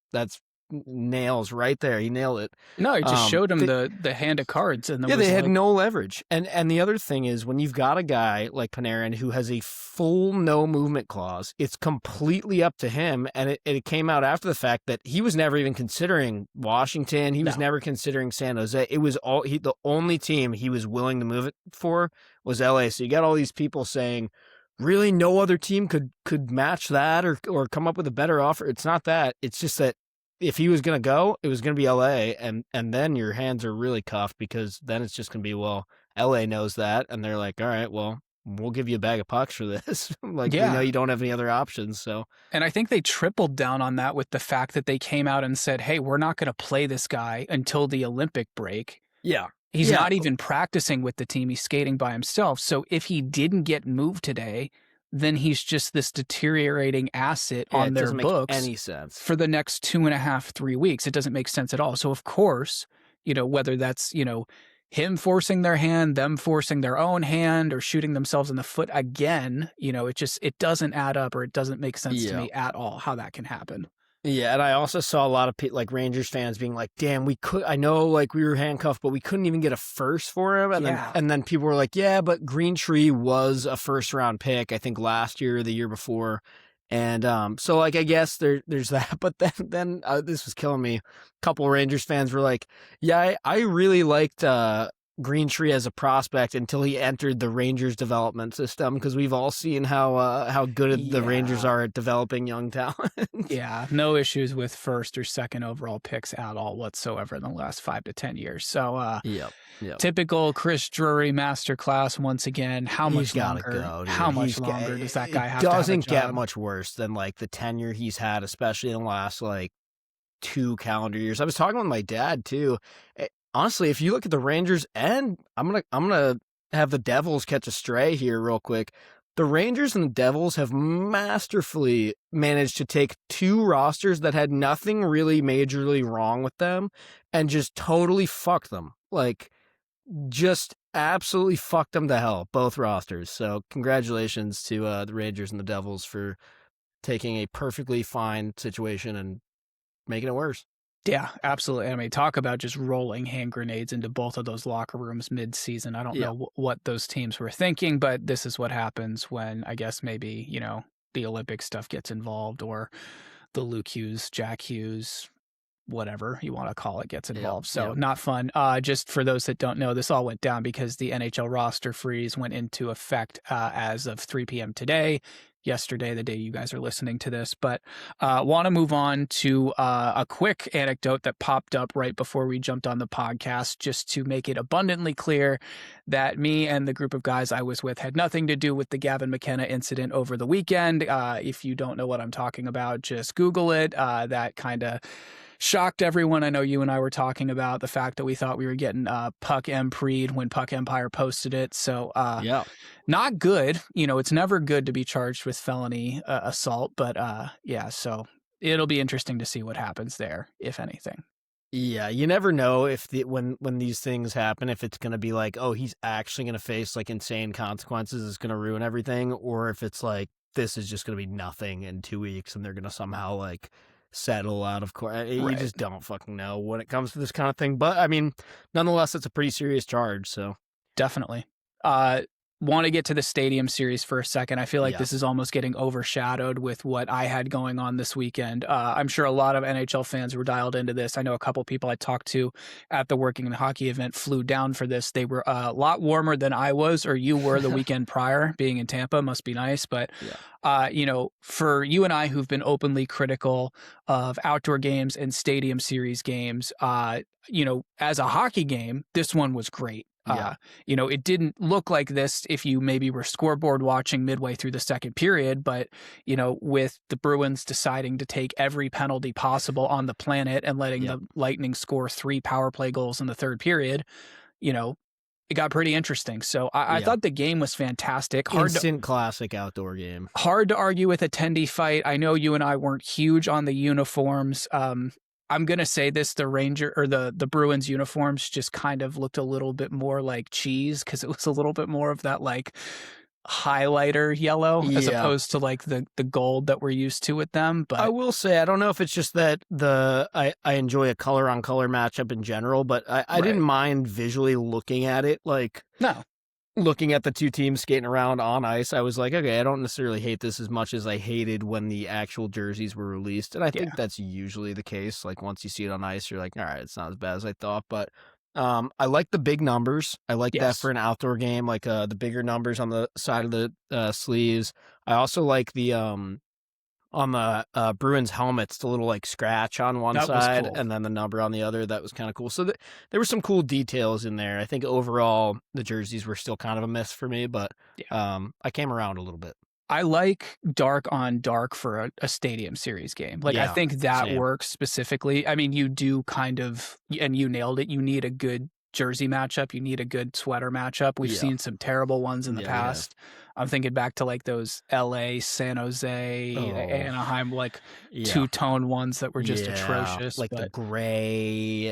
Speaker 3: nails right there. He nailed it.
Speaker 1: No, he just showed him the hand of cards, and
Speaker 3: they had no leverage. And the other thing is, when you've got a guy like Panarin who has a full no movement clause, it's completely up to him. And it came out after the fact that he was never even considering Washington. He was never considering San Jose. It was the only team he was willing to move it for was LA. So you got all these people saying, really, no other team could match that or come up with a better offer. It's not that. It's just that if he was going to go, it was going to be LA, and then your hands are really cuffed because then it's just going to be, well, LA knows that, and they're like, all right, well, we'll give you a bag of pucks for this. Like, yeah. We know you don't have any other options, so.
Speaker 1: And I think they tripled down on that with the fact that they came out and said, hey, we're not going to play this guy until the Olympic break.
Speaker 3: Yeah.
Speaker 1: He's not even practicing with the team. He's skating by himself. So if he didn't get moved today, then he's just this deteriorating asset on their books
Speaker 3: any sense
Speaker 1: for the next 2.5, 3 weeks. It doesn't make sense at all. So of course, whether that's, him forcing their hand, them forcing their own hand, or shooting themselves in the foot again, it doesn't add up, or it doesn't make sense to me at all how that can happen.
Speaker 3: Yeah, and I also saw a lot of Rangers fans being like, damn, I know like we were handcuffed, but we couldn't even get a first for him. And then people were like, yeah, but Greentree was a first round pick, I think last year or the year before. And so like, I guess there's that. But then this was killing me. A couple of Rangers fans were like, yeah, I really liked Greentree as a prospect until he entered the Rangers development system, because we've all seen how good the Rangers are at developing young talent.
Speaker 1: Yeah, no issues with first or second overall picks at all whatsoever in the last 5 to 10 years. So
Speaker 3: yep.
Speaker 1: Typical Chris Drury masterclass once again. How much longer? How much longer does that guy have to have a job?
Speaker 3: It doesn't get much worse than like the tenure he's had, especially in the last like 2 calendar years. I was talking with my dad too. Honestly, if you look at the Rangers, and I'm gonna have the Devils catch a stray here real quick. The Rangers and the Devils have masterfully managed to take 2 rosters that had nothing really majorly wrong with them and just totally fuck them. Like, just absolutely fucked them to hell, both rosters. So congratulations to the Rangers and the Devils for taking a perfectly fine situation and making it worse.
Speaker 1: Yeah, absolutely. I mean, talk about just rolling hand grenades into both of those locker rooms mid-season. I don't know what those teams were thinking, but this is what happens when I guess maybe, the Olympic stuff gets involved, or the Luke Hughes, Jack Hughes, whatever you want to call it, gets involved. So not fun. Just for those that don't know, this all went down because the NHL roster freeze went into effect as of 3 p.m. today. Yesterday, the day you guys are listening to this, but want to move on to a quick anecdote that popped up right before we jumped on the podcast, just to make it abundantly clear that me and the group of guys I was with had nothing to do with the Gavin McKenna incident over the weekend. If you don't know what I'm talking about, just Google it. That kind of shocked everyone. I know you and I were talking about the fact that we thought we were getting Puck Empreed when Puck Empire posted it. So not good. It's never good to be charged with felony assault, but so it'll be interesting to see what happens there, if anything.
Speaker 3: Yeah, you never know if when these things happen, if it's going to be like, oh, he's actually going to face like insane consequences, it's going to ruin everything, or if it's like, this is just going to be nothing in 2 weeks and they're going to somehow like settle out of court. You just don't fucking know when it comes to this kind of thing. But I mean, nonetheless, it's a pretty serious charge. So
Speaker 1: definitely. Want to get to the stadium series for a second. I feel like this is almost getting overshadowed with what I had going on this weekend. I'm sure a lot of NHL fans were dialed into this. I know a couple people I talked to at the Working in Hockey event flew down for this. They were a lot warmer than I was, or you were the weekend prior. Being in Tampa must be nice. But, for you and I who've been openly critical of outdoor games and stadium series games, as a hockey game, this one was great. It didn't look like this if you maybe were scoreboard watching midway through the second period, but, with the Bruins deciding to take every penalty possible on the planet and letting the Lightning score 3 power play goals in the third period, it got pretty interesting. So I thought the game was fantastic.
Speaker 3: Instant classic outdoor game.
Speaker 1: Hard to argue with a tendy fight. I know you and I weren't huge on the uniforms. I'm going to say this, the Ranger or the Bruins uniforms just kind of looked a little bit more like cheese, because it was a little bit more of that like highlighter yellow as opposed to like the gold that we're used to with them. But
Speaker 3: I will say, I don't know if it's just that I enjoy a color on color matchup in general, but I didn't mind visually looking at it. Like,
Speaker 1: no.
Speaker 3: Looking at the two teams skating around on ice, I was like, okay, I don't necessarily hate this as much as I hated when the actual jerseys were released. And I think that's usually the case. Like, once you see it on ice, you're like, all right, it's not as bad as I thought. But I like the big numbers. I like that for an outdoor game, like the bigger numbers on the side of the sleeves. I also like the on the Bruins helmets, the little like scratch on one side and then the number on the other. That was kind of cool. So there were some cool details in there. I think overall the jerseys were still kind of a miss for me, but I came around a little bit.
Speaker 1: I like dark on dark for a stadium series game. Like, I think that works specifically. I mean, you do kind of, and you nailed it, you need a good jersey matchup. You need a good sweater matchup. We've seen some terrible ones in the past. I'm thinking back to like those LA, San Jose, Anaheim, like two-tone ones that were just atrocious.
Speaker 3: Like the gray.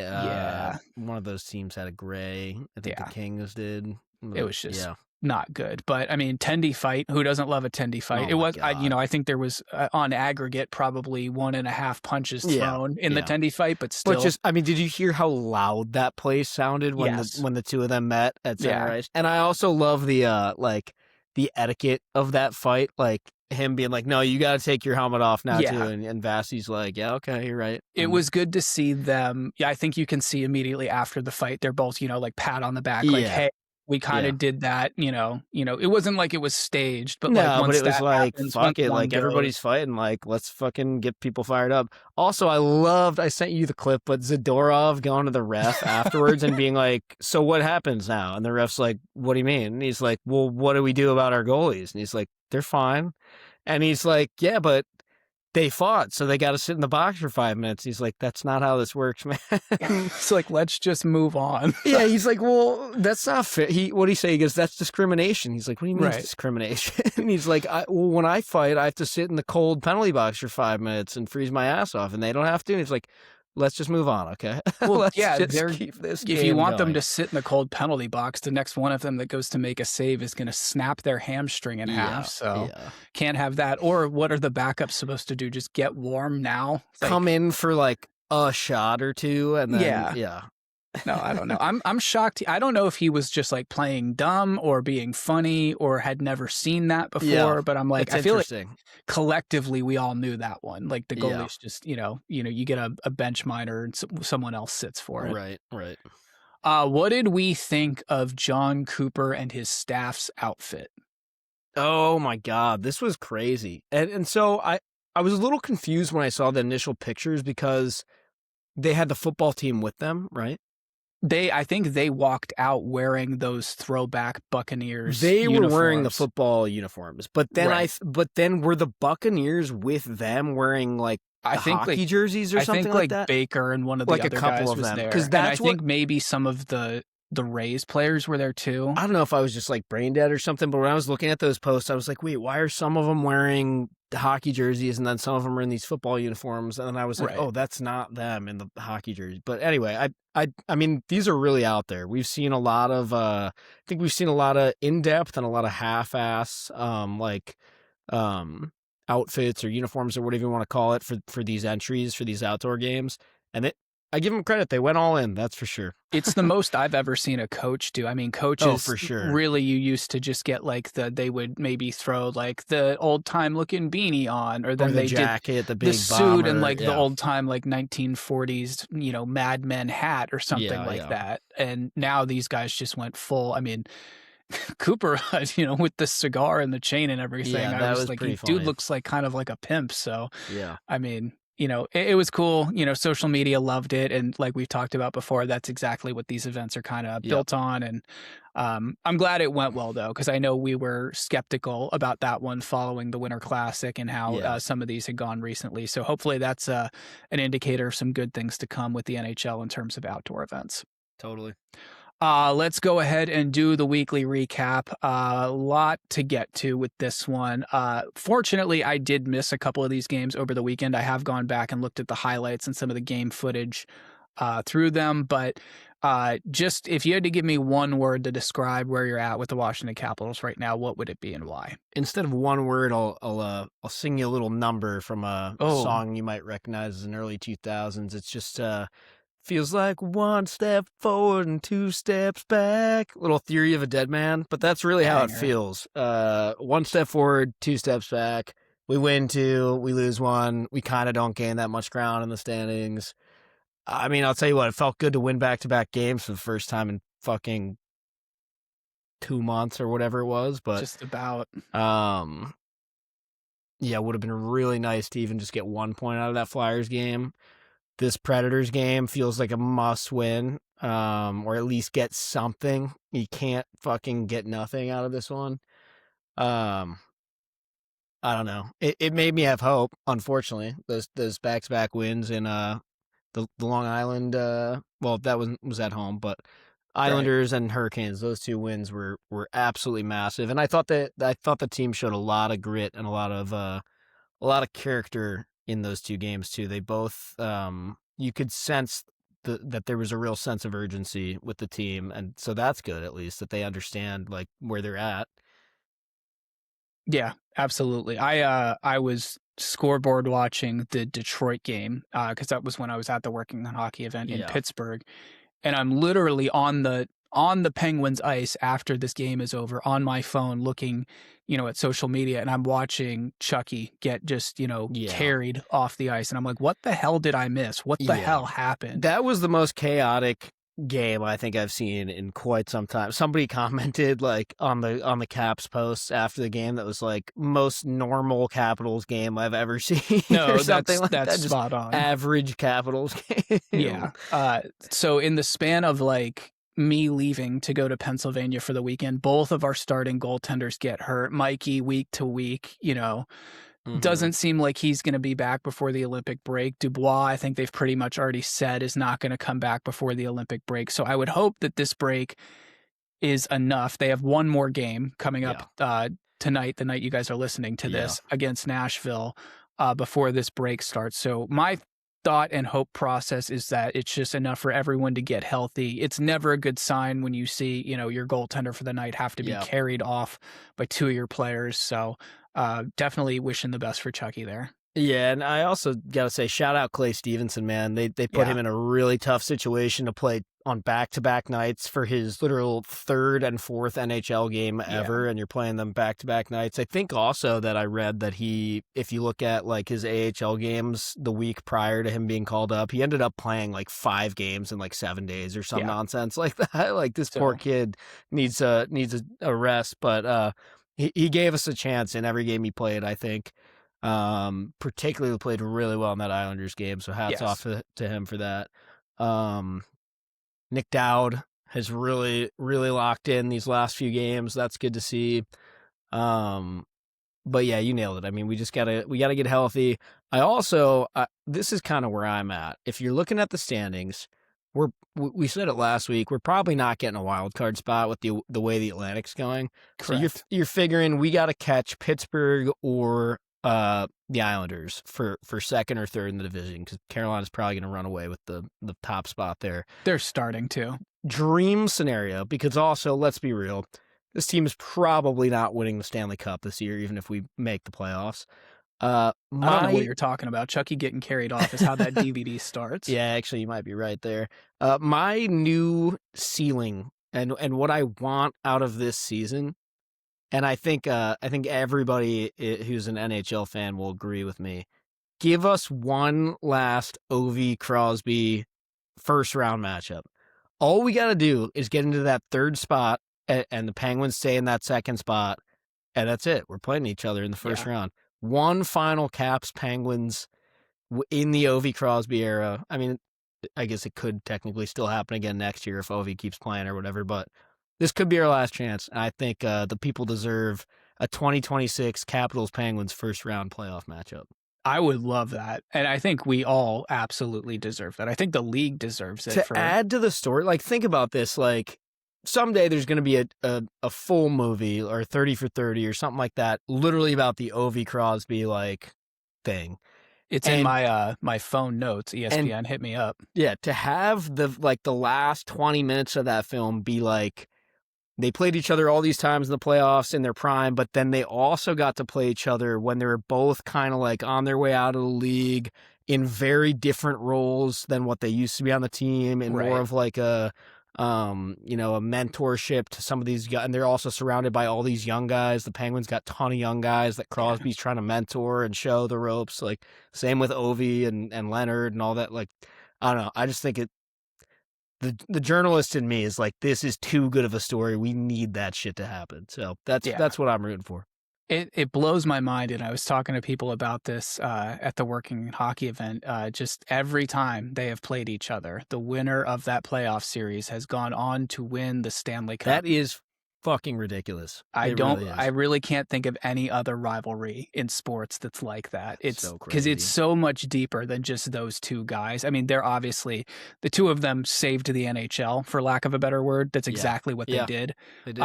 Speaker 3: One of those teams had a gray. I think the Kings did.
Speaker 1: It was just not good. But I mean, tendy fight. Who doesn't love a tendy fight? It was, I think there was on aggregate probably 1.5 punches thrown in the tendy fight, but still.
Speaker 3: But just, I mean, did you hear how loud that place sounded when the two of them met at center ice? And I also love the the etiquette of that fight, like him being like, no, you got to take your helmet off now too. And Vasi's like, yeah, okay, you're right.
Speaker 1: It was good to see them. Yeah, I think you can see immediately after the fight, they're both, like pat on the back, like, hey, we kind of did that, it wasn't like it was staged, but like once
Speaker 3: it was like, happens, fuck it, like everybody's fighting, like let's fucking get people fired up. Also, I sent you the clip, but Zadorov going to the ref afterwards and being like, so what happens now? And the ref's like, what do you mean? And he's like, well, what do we do about our goalies? And he's like, they're fine. And he's like, yeah, but they fought, so they got to sit in the box for 5 minutes. He's like, that's not how this works, man.
Speaker 1: It's like, let's just move on.
Speaker 3: He's like, well, that's not fair. What do you say? He goes, that's discrimination. He's like, what do you mean discrimination? And he's like, when I fight, I have to sit in the cold penalty box for 5 minutes and freeze my ass off, and they don't have to. And he's like, let's just move on, okay?
Speaker 1: Well,
Speaker 3: let's just keep this game
Speaker 1: if you want
Speaker 3: going.
Speaker 1: them to sit in the cold penalty box, the next one of them that goes to make a save is going to snap their hamstring in half. So can't have that. Or what are the backups supposed to do? Just get warm now?
Speaker 3: Come in for like a shot or two, and then yeah.
Speaker 1: No, I don't know. I'm shocked. I don't know if he was just like playing dumb or being funny or had never seen that before. But I'm like, I feel like collectively we all knew that one. Like the goalie's just you get a bench minor and someone else sits for it.
Speaker 3: Right.
Speaker 1: What did we think of John Cooper and his staff's outfit?
Speaker 3: Oh my God, this was crazy. And so I was a little confused when I saw the initial pictures because they had the football team with them, right?
Speaker 1: I think they walked out wearing those throwback Buccaneers.
Speaker 3: They were wearing the football uniforms, but then were the Buccaneers with them wearing like hockey jerseys or something like that?
Speaker 1: Baker and one of the other guys was there.
Speaker 3: Because
Speaker 1: I think maybe some of the Rays players were there too.
Speaker 3: I don't know if I was just like brain dead or something, but when I was looking at those posts, I was like, wait, why are some of them wearing hockey jerseys and then some of them are in these football uniforms? And then I was like, oh, that's not them in the hockey jerseys. But anyway, I mean, these are really out there. We've seen a lot of, I think we've seen a lot of in-depth and a lot of half-ass, outfits or uniforms or whatever you want to call it for these entries, for these outdoor games. And I give them credit. They went all in. That's for sure.
Speaker 1: It's the most I've ever seen a coach do. I mean, coaches,
Speaker 3: for sure.
Speaker 1: Really, you used to just get like they would maybe throw like the old time looking beanie on, or then
Speaker 3: the
Speaker 1: they
Speaker 3: jacket,
Speaker 1: did
Speaker 3: the big
Speaker 1: suit
Speaker 3: bomber,
Speaker 1: and like the old time like 1940s, Mad Men hat or something like that. And now these guys just went full. I mean, Cooper, with the cigar and the chain and everything.
Speaker 3: Yeah,
Speaker 1: I was like, dude looks like kind of like a pimp. So
Speaker 3: yeah,
Speaker 1: I mean. It was cool. Social media loved it. And like we've talked about before, that's exactly what these events are kind of built on. And I'm glad it went well, though, because I know we were skeptical about that one following the Winter Classic and how some of these had gone recently. So hopefully that's an indicator of some good things to come with the NHL in terms of outdoor events.
Speaker 3: Totally.
Speaker 1: Let's go ahead and do the weekly recap. A lot to get to with this one. Fortunately, I did miss a couple of these games over the weekend. I have gone back and looked at the highlights and some of the game footage through them. But just if you had to give me one word to describe where you're at with the Washington Capitals right now, what would it be and why?
Speaker 3: Instead of one word, I'll sing you a little number from a song you might recognize in the early 2000s. It's just feels like one step forward and two steps back. Little Theory of a Dead Man, but that's really how it feels. One step forward, two steps back. We win two, we lose one. We kind of don't gain that much ground in the standings. I mean, I'll tell you what, it felt good to win back-to-back games for the first time in fucking 2 months or whatever it was. But
Speaker 1: just about.
Speaker 3: Yeah, it would have been really nice to even just get 1 point out of that Flyers game. This Predators game feels like a must win, or at least get something. You can't fucking get nothing out of this one. I don't know. It made me have hope, unfortunately. Those back-to-back wins in the Long Island, well, that was at home, but Islanders and Hurricanes, those two wins were absolutely massive. And I thought the team showed a lot of grit and a lot of character in those two games too. They both, you could sense that there was a real sense of urgency with the team, and so that's good, at least that they understand like where they're at.
Speaker 1: Yeah, absolutely. I was scoreboard watching the Detroit game because that was when I was at the Working on Hockey event in Pittsburgh, and I'm literally on the Penguins ice after this game is over on my phone looking, at social media, and I'm watching Chucky get just, carried off the ice. And I'm like, what the hell did I miss? What the hell happened?
Speaker 3: That was the most chaotic game I think I've seen in quite some time. Somebody commented like on the Caps post after the game that was like most normal Capitals game I've ever seen.
Speaker 1: No,
Speaker 3: or something
Speaker 1: that's spot on.
Speaker 3: Average Capitals game.
Speaker 1: Yeah. So in the span of like me leaving to go to Pennsylvania for the weekend, both of our starting goaltenders get hurt. Mikey week to week, doesn't seem like he's going to be back before the Olympic break. Dubois, I think they've pretty much already said, is not going to come back before the Olympic break. So I would hope that this break is enough. They have one more game coming up tonight, the night you guys are listening to this, against Nashville before this break starts. So my thought and hope process is that it's just enough for everyone to get healthy. It's never a good sign when you see, your goaltender for the night have to be carried off by two of your players. So definitely wishing the best for Chucky there.
Speaker 3: Yeah, and I also got to say, shout out Clay Stevenson, man. They put him in a really tough situation to play on back-to-back nights for his literal third and fourth NHL game ever, and you're playing them back-to-back nights. I think also that I read that if you look at like his AHL games the week prior to him being called up, he ended up playing like 5 games in like 7 days or some nonsense like that. Like this poor kid needs a rest, but he gave us a chance in every game he played, I think. Particularly played really well in that Islanders game, so hats off to him for that. Nick Dowd has really locked in these last few games. That's good to see. But yeah, you nailed it. I mean, we gotta get healthy. I also this is kind of where I'm at. If you're looking at the standings, we said it last week. We're probably not getting a wild card spot with the way the Atlantic's going.
Speaker 1: Correct.
Speaker 3: So you're figuring we got to catch Pittsburgh or the Islanders for second or third in the division, because Carolina's probably going to run away with the top spot there.
Speaker 1: They're starting to.
Speaker 3: Dream scenario, because also, let's be real, this team is probably not winning the Stanley Cup this year, even if we make the playoffs.
Speaker 1: I don't know what you're talking about. Chucky getting carried off is how that DVD starts.
Speaker 3: Yeah, actually, you might be right there. My new ceiling and what I want out of this season, and I think everybody who's an NHL fan will agree with me. Give us one last Ovi Crosby first round matchup. All we got to do is get into that third spot, and the Penguins stay in that second spot, and that's it. We're playing each other in the first round. One final Caps Penguins in the Ovi Crosby era. I mean, I guess it could technically still happen again next year if Ovi keeps playing or whatever, but this could be our last chance. And I think the people deserve a 2026 Capitals Penguins first round playoff matchup.
Speaker 1: I would love that. And I think we all absolutely deserve that. I think the league deserves it.
Speaker 3: To add to the story, like, think about this, like, someday there's going to be a full movie or 30 for 30 or something like that, literally about the Ovi Crosby, like, thing.
Speaker 1: It's in my my phone notes. ESPN hit me up.
Speaker 3: Yeah, to have the last 20 minutes of that film be like, they played each other all these times in the playoffs in their prime, but then they also got to play each other when they were both kind of like on their way out of the league in very different roles than what they used to be on the team, and more of like a mentorship to some of these guys. And they're also surrounded by all these young guys. The Penguins got a ton of young guys that Crosby's trying to mentor and show the ropes. Like, same with Ovi and Leonard and all that. Like, I don't know. I just think the journalist in me is like, this is too good of a story. We need that shit to happen. So that's what I'm rooting for.
Speaker 1: It blows my mind, and I was talking to people about this at the Working Hockey event. Just every time they have played each other, the winner of that playoff series has gone on to win the Stanley Cup.
Speaker 3: That is fucking ridiculous.
Speaker 1: I really can't think of any other rivalry in sports that's like that. It's because it's so much deeper than just those two guys. I mean, they're obviously, the two of them saved the NHL, for lack of a better word. That's exactly what they did.
Speaker 3: They did.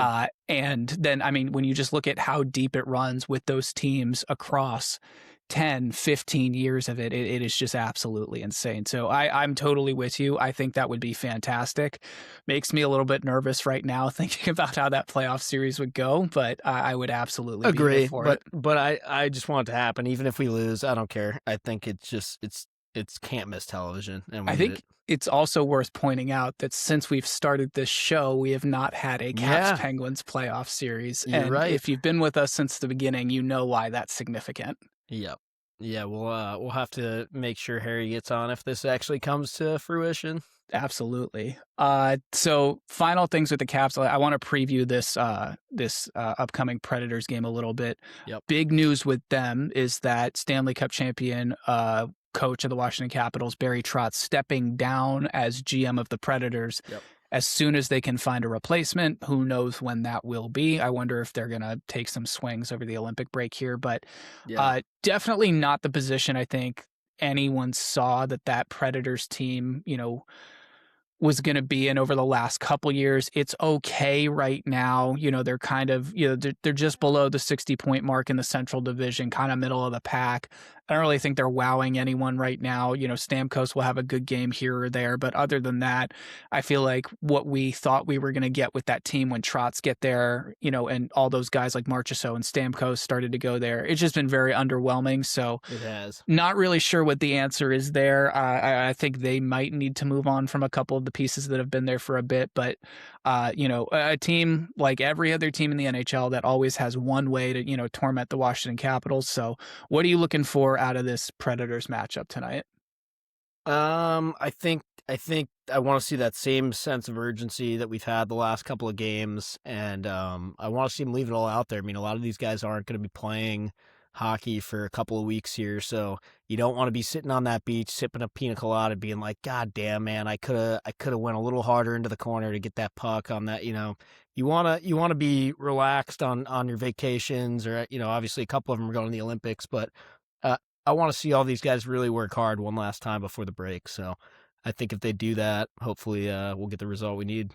Speaker 1: And then, I mean, when you just look at how deep it runs with those teams across 10, 15 years of it is just absolutely insane. So I'm totally with you. I think that would be fantastic. Makes me a little bit nervous right now thinking about how that playoff series would go, but I would absolutely
Speaker 3: agree.
Speaker 1: Be here for it.
Speaker 3: But I just want it to happen. Even if we lose, I don't care. I think it's can't miss television. And I think
Speaker 1: it's also worth pointing out that since we've started this show, we have not had a Caps Penguins playoff series.
Speaker 3: You're right.
Speaker 1: If you've been with us since the beginning, you know why that's significant.
Speaker 3: Yep. Yeah, we'll have to make sure Harry gets on if this actually comes to fruition.
Speaker 1: Absolutely. So final things with the Caps. I want to preview this upcoming Predators game a little bit.
Speaker 3: Yep.
Speaker 1: Big news with them is that Stanley Cup champion coach of the Washington Capitals, Barry Trotz, stepping down as GM of the Predators.
Speaker 3: Yep.
Speaker 1: As soon as they can find a replacement. Who knows when that will be? I wonder if they're going to take some swings over the Olympic break here, but definitely not the position I think anyone saw that Predators team, was going to be in over the last couple years. It's okay right now. They're kind of, they're just below the 60-point mark in the Central Division, kind of middle of the pack. I don't really think they're wowing anyone right now. Stamkos will have a good game here or there, but other than that, I feel like what we thought we were going to get with that team when Trotz get there, and all those guys like Marchessault and Stamkos started to go there, it's just been very underwhelming. So
Speaker 3: It has.
Speaker 1: not really sure what the answer is there. I think they might need to move on from a couple of the pieces that have been there for a bit, but a team like every other team in the NHL that always has one way to, torment the Washington Capitals. So what are you looking for out of this Predators matchup tonight?
Speaker 3: I think I want to see that same sense of urgency that we've had the last couple of games, and I want to see them leave it all out there. I mean, a lot of these guys aren't going to be playing hockey for a couple of weeks here, so you don't want to be sitting on that beach sipping a pina colada, being like, "God damn, man, I could have went a little harder into the corner to get that puck on that." You wanna be relaxed on your vacations, or obviously a couple of them are going to the Olympics, but I want to see all these guys really work hard one last time before the break. So I think if they do that, hopefully we'll get the result we need.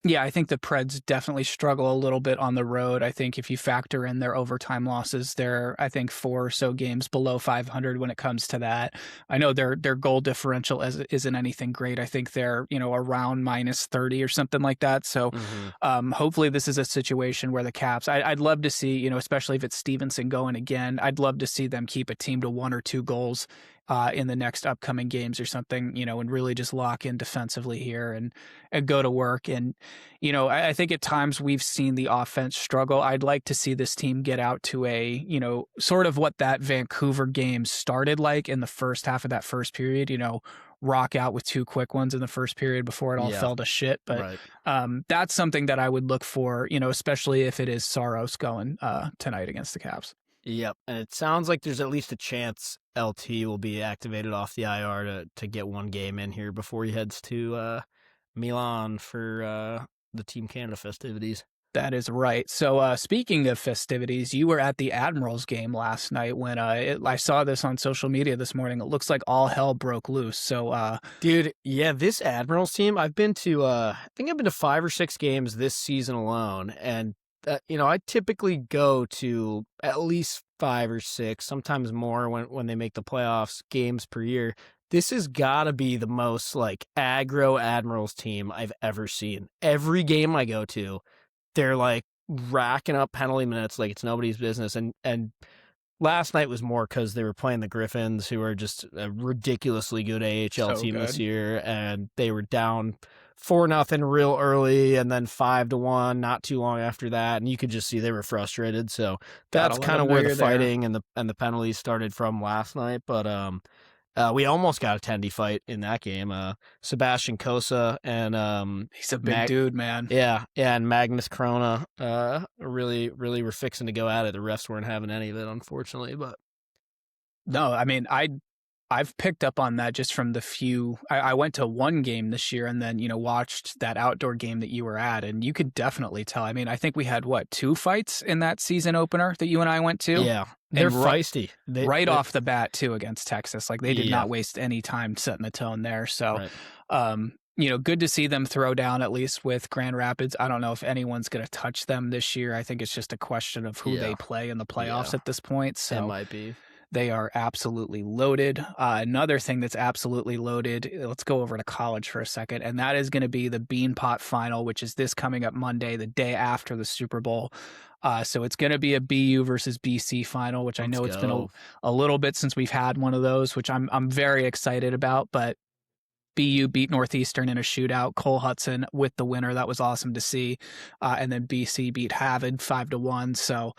Speaker 1: Yeah, I think the Preds definitely struggle a little bit on the road. I think if you factor in their overtime losses, they're, I think, 4 or so games below 500 when it comes to that. I know their goal differential isn't anything great. I think they're, around minus 30 or something like that. So hopefully this is a situation where the Caps, I'd love to see, especially if it's Stevenson going again, I'd love to see them keep a team to 1 or 2 goals in the next upcoming games or something, and really just lock in defensively here and go to work. And, I think at times we've seen the offense struggle. I'd like to see this team get out to a, sort of what that Vancouver game started like in the first half of that first period, rock out with 2 quick ones in the first period before it all fell to shit. But that's something that I would look for, especially if it is Saros going tonight against the Caps.
Speaker 3: Yep, and it sounds like there's at least a chance LT will be activated off the IR to get 1 game in here before he heads to Milan for the Team Canada festivities.
Speaker 1: That is right. So speaking of festivities, you were at the Admirals game last night when I saw this on social media this morning. It looks like all hell broke loose. So,
Speaker 3: dude, yeah, this Admirals team, I've been to, I think I've been to 5 or 6 games this season alone, and I typically go to at least 5 or 6, sometimes more when they make the playoffs, games per year. This has got to be the most like aggro Admirals team I've ever seen. Every game I go to, they're like racking up penalty minutes like it's nobody's business. And last night was more because they were playing the Griffins, who are just a ridiculously good AHL team this year, and they were down 4-0 real early, and then 5-1 not too long after that, and you could just see they were frustrated. So that's kind of where the fighting and the penalties started from last night. But we almost got a tendy fight in that game. Sebastian Kosa and
Speaker 1: he's a big dude, man.
Speaker 3: Yeah, and Magnus Krona really were fixing to go at it. The refs weren't having any of it, unfortunately. But
Speaker 1: no, I mean, I've picked up on that just from the few. I went to 1 game this year and then, watched that outdoor game that you were at, and you could definitely tell. I mean, I think we had 2 fights in that season opener that you and I went to.
Speaker 3: Yeah, they're feisty.
Speaker 1: Right off the bat too against Texas. Like they did not waste any time setting the tone there. So, good to see them throw down at least with Grand Rapids. I don't know if anyone's going to touch them this year. I think it's just a question of who they play in the playoffs at this point. So
Speaker 3: it might be.
Speaker 1: They are absolutely loaded. Another thing that's absolutely loaded, let's go over to college for a second, and that is going to be the Beanpot final, which is this coming up Monday, the day after the Super Bowl. So it's going to be a BU versus BC final, which I know it's been a little bit since we've had one of those, which I'm very excited about. But BU beat Northeastern in a shootout. Cole Hudson with the winner. That was awesome to see. And then BC beat Harvard 5-1. So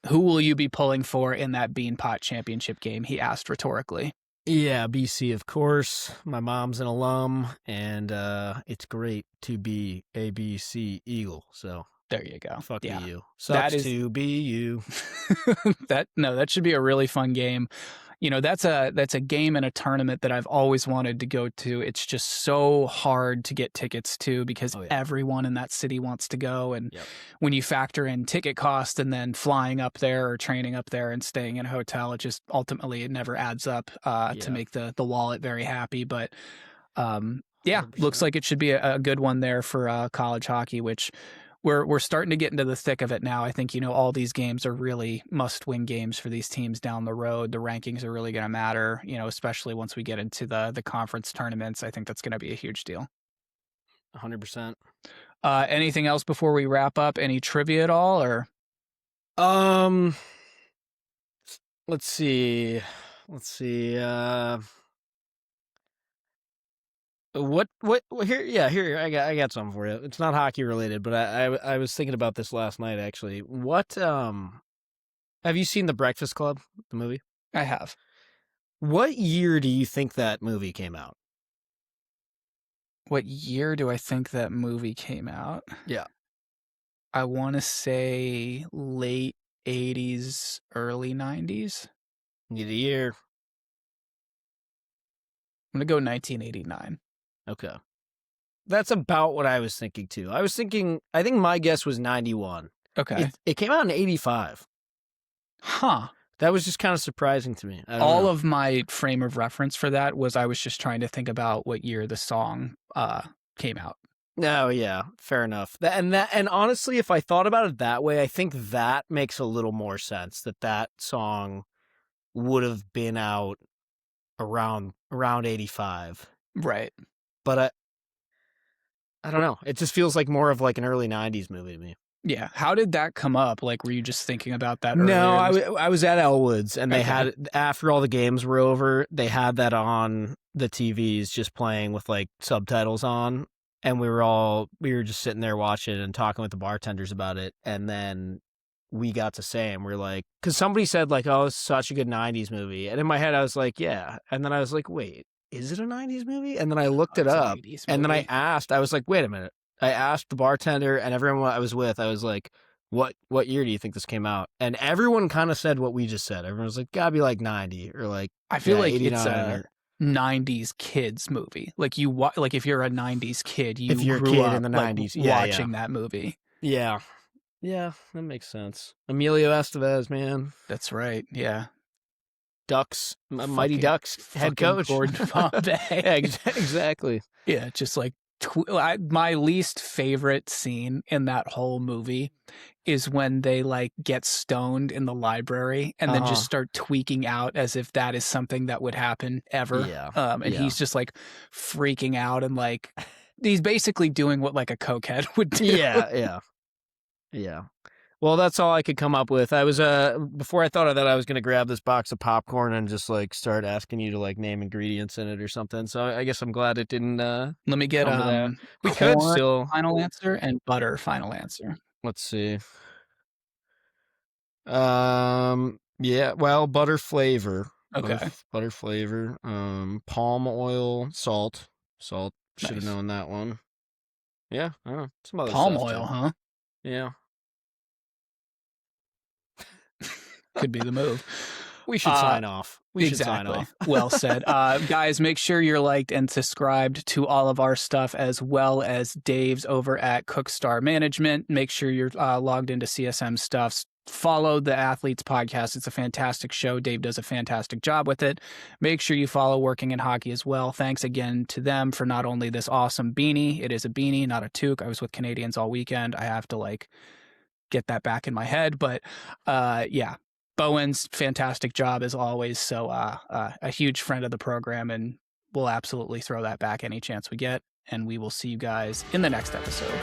Speaker 1: who will you be pulling for in that Beanpot championship game? He asked rhetorically.
Speaker 3: Yeah, BC, of course. My mom's an alum, and it's great to be a BC Eagle. So
Speaker 1: there you go.
Speaker 3: Fuck BU. Sucks to be you.
Speaker 1: That should be a really fun game. That's a game in a tournament that I've always wanted to go to. It's just so hard to get tickets to because everyone in that city wants to go. And when you factor in ticket cost and then flying up there or training up there and staying in a hotel, it just ultimately it never adds up to make the wallet very happy. But looks like it should be a good one there for college hockey, which we're starting to get into the thick of it now. I think, all these games are really must-win games for these teams down the road. The rankings are really going to matter, especially once we get into the conference tournaments. I think that's going to be a huge deal.
Speaker 3: 100%.
Speaker 1: Anything else before we wrap up? Any trivia at all, or?
Speaker 3: Let's see. What here I got something for you. It's not hockey related, but I was thinking about this last night actually. What have you seen The Breakfast Club, the movie?
Speaker 1: I have.
Speaker 3: What year do you think that movie came out?
Speaker 1: What year do I think that movie came out?
Speaker 3: Yeah.
Speaker 1: I want to say late 80s, early 90s.
Speaker 3: Need a year.
Speaker 1: I'm going to go 1989.
Speaker 3: Okay. That's about what I was thinking too. I think my guess was 91.
Speaker 1: Okay.
Speaker 3: It came out in 85.
Speaker 1: Huh.
Speaker 3: That was just kind of surprising to me.
Speaker 1: All of my frame of reference for that was I was just trying to think about what year the song came out.
Speaker 3: No, yeah, fair enough. And honestly, if I thought about it that way, I think that makes a little more sense that song would have been out around 85.
Speaker 1: Right.
Speaker 3: But I don't know. It just feels like more of like an early 90s movie to me.
Speaker 1: Yeah. How did that come up? Like, were you just thinking about that
Speaker 3: No,
Speaker 1: earlier?
Speaker 3: I was at Elwood's, and they had, after all the games were over, they had that on the TVs just playing with like subtitles on. And we were just sitting there watching and talking with the bartenders about it. And then we got to say, and we're like, because somebody said like, oh, it's such a good 90s movie. And in my head, I was like, yeah. And then I was like, wait, is it a 90s movie? And then I looked it up, and then I was like, wait a minute. I asked the bartender and everyone I was with, I was like, what year do you think this came out? And everyone kind of said what we just said. Everyone was like, gotta be like 90 or like,
Speaker 1: I feel like
Speaker 3: 89
Speaker 1: it's a 90s kids movie. Like like if you're a 90s kid,
Speaker 3: if you're a
Speaker 1: grew
Speaker 3: kid
Speaker 1: up
Speaker 3: in the
Speaker 1: like
Speaker 3: 90s
Speaker 1: watching that movie.
Speaker 3: Yeah. Yeah, that makes sense. Emilio Estevez, man.
Speaker 1: That's right. Yeah.
Speaker 3: Ducks, Mighty Ducks head coach.
Speaker 1: Gordon Bombay.
Speaker 3: Yeah, exactly.
Speaker 1: Yeah, just like my least favorite scene in that whole movie is when they like get stoned in the library and then just start tweaking out as if that is something that would happen ever.
Speaker 3: Yeah.
Speaker 1: He's just like freaking out and like he's basically doing what like a cokehead would do.
Speaker 3: Yeah. Well, that's all I could come up with. I was before I thought of that, I was going to grab this box of popcorn and just like start asking you to like name ingredients in it or something. So I guess I'm glad it didn't.
Speaker 1: Let me get
Speaker 3: we could still
Speaker 1: final answer and butter final answer.
Speaker 3: Let's see. Yeah, well, butter flavor.
Speaker 1: Okay.
Speaker 3: Butter flavor. Palm oil, salt. Should have
Speaker 1: Nice.
Speaker 3: known that one. Yeah, I don't know. Some other
Speaker 1: Palm
Speaker 3: stuff,
Speaker 1: oil,
Speaker 3: too.
Speaker 1: huh?
Speaker 3: Yeah.
Speaker 1: Could be the move.
Speaker 3: We should sign off.
Speaker 1: Exactly. Well said. Guys, make sure you're liked and subscribed to all of our stuff as well as Dave's over at Cookstar Management. Make sure you're logged into CSM stuff. Follow the Athletes Podcast. It's a fantastic show. Dave does a fantastic job with it. Make sure you follow Working in Hockey as well. Thanks again to them for not only this awesome beanie. It is a beanie, not a toque. I was with Canadians all weekend. I have to like get that back in my head. But yeah. Bowen's fantastic job as always. So a huge friend of the program, and we'll absolutely throw that back any chance we get. And we will see you guys in the next episode.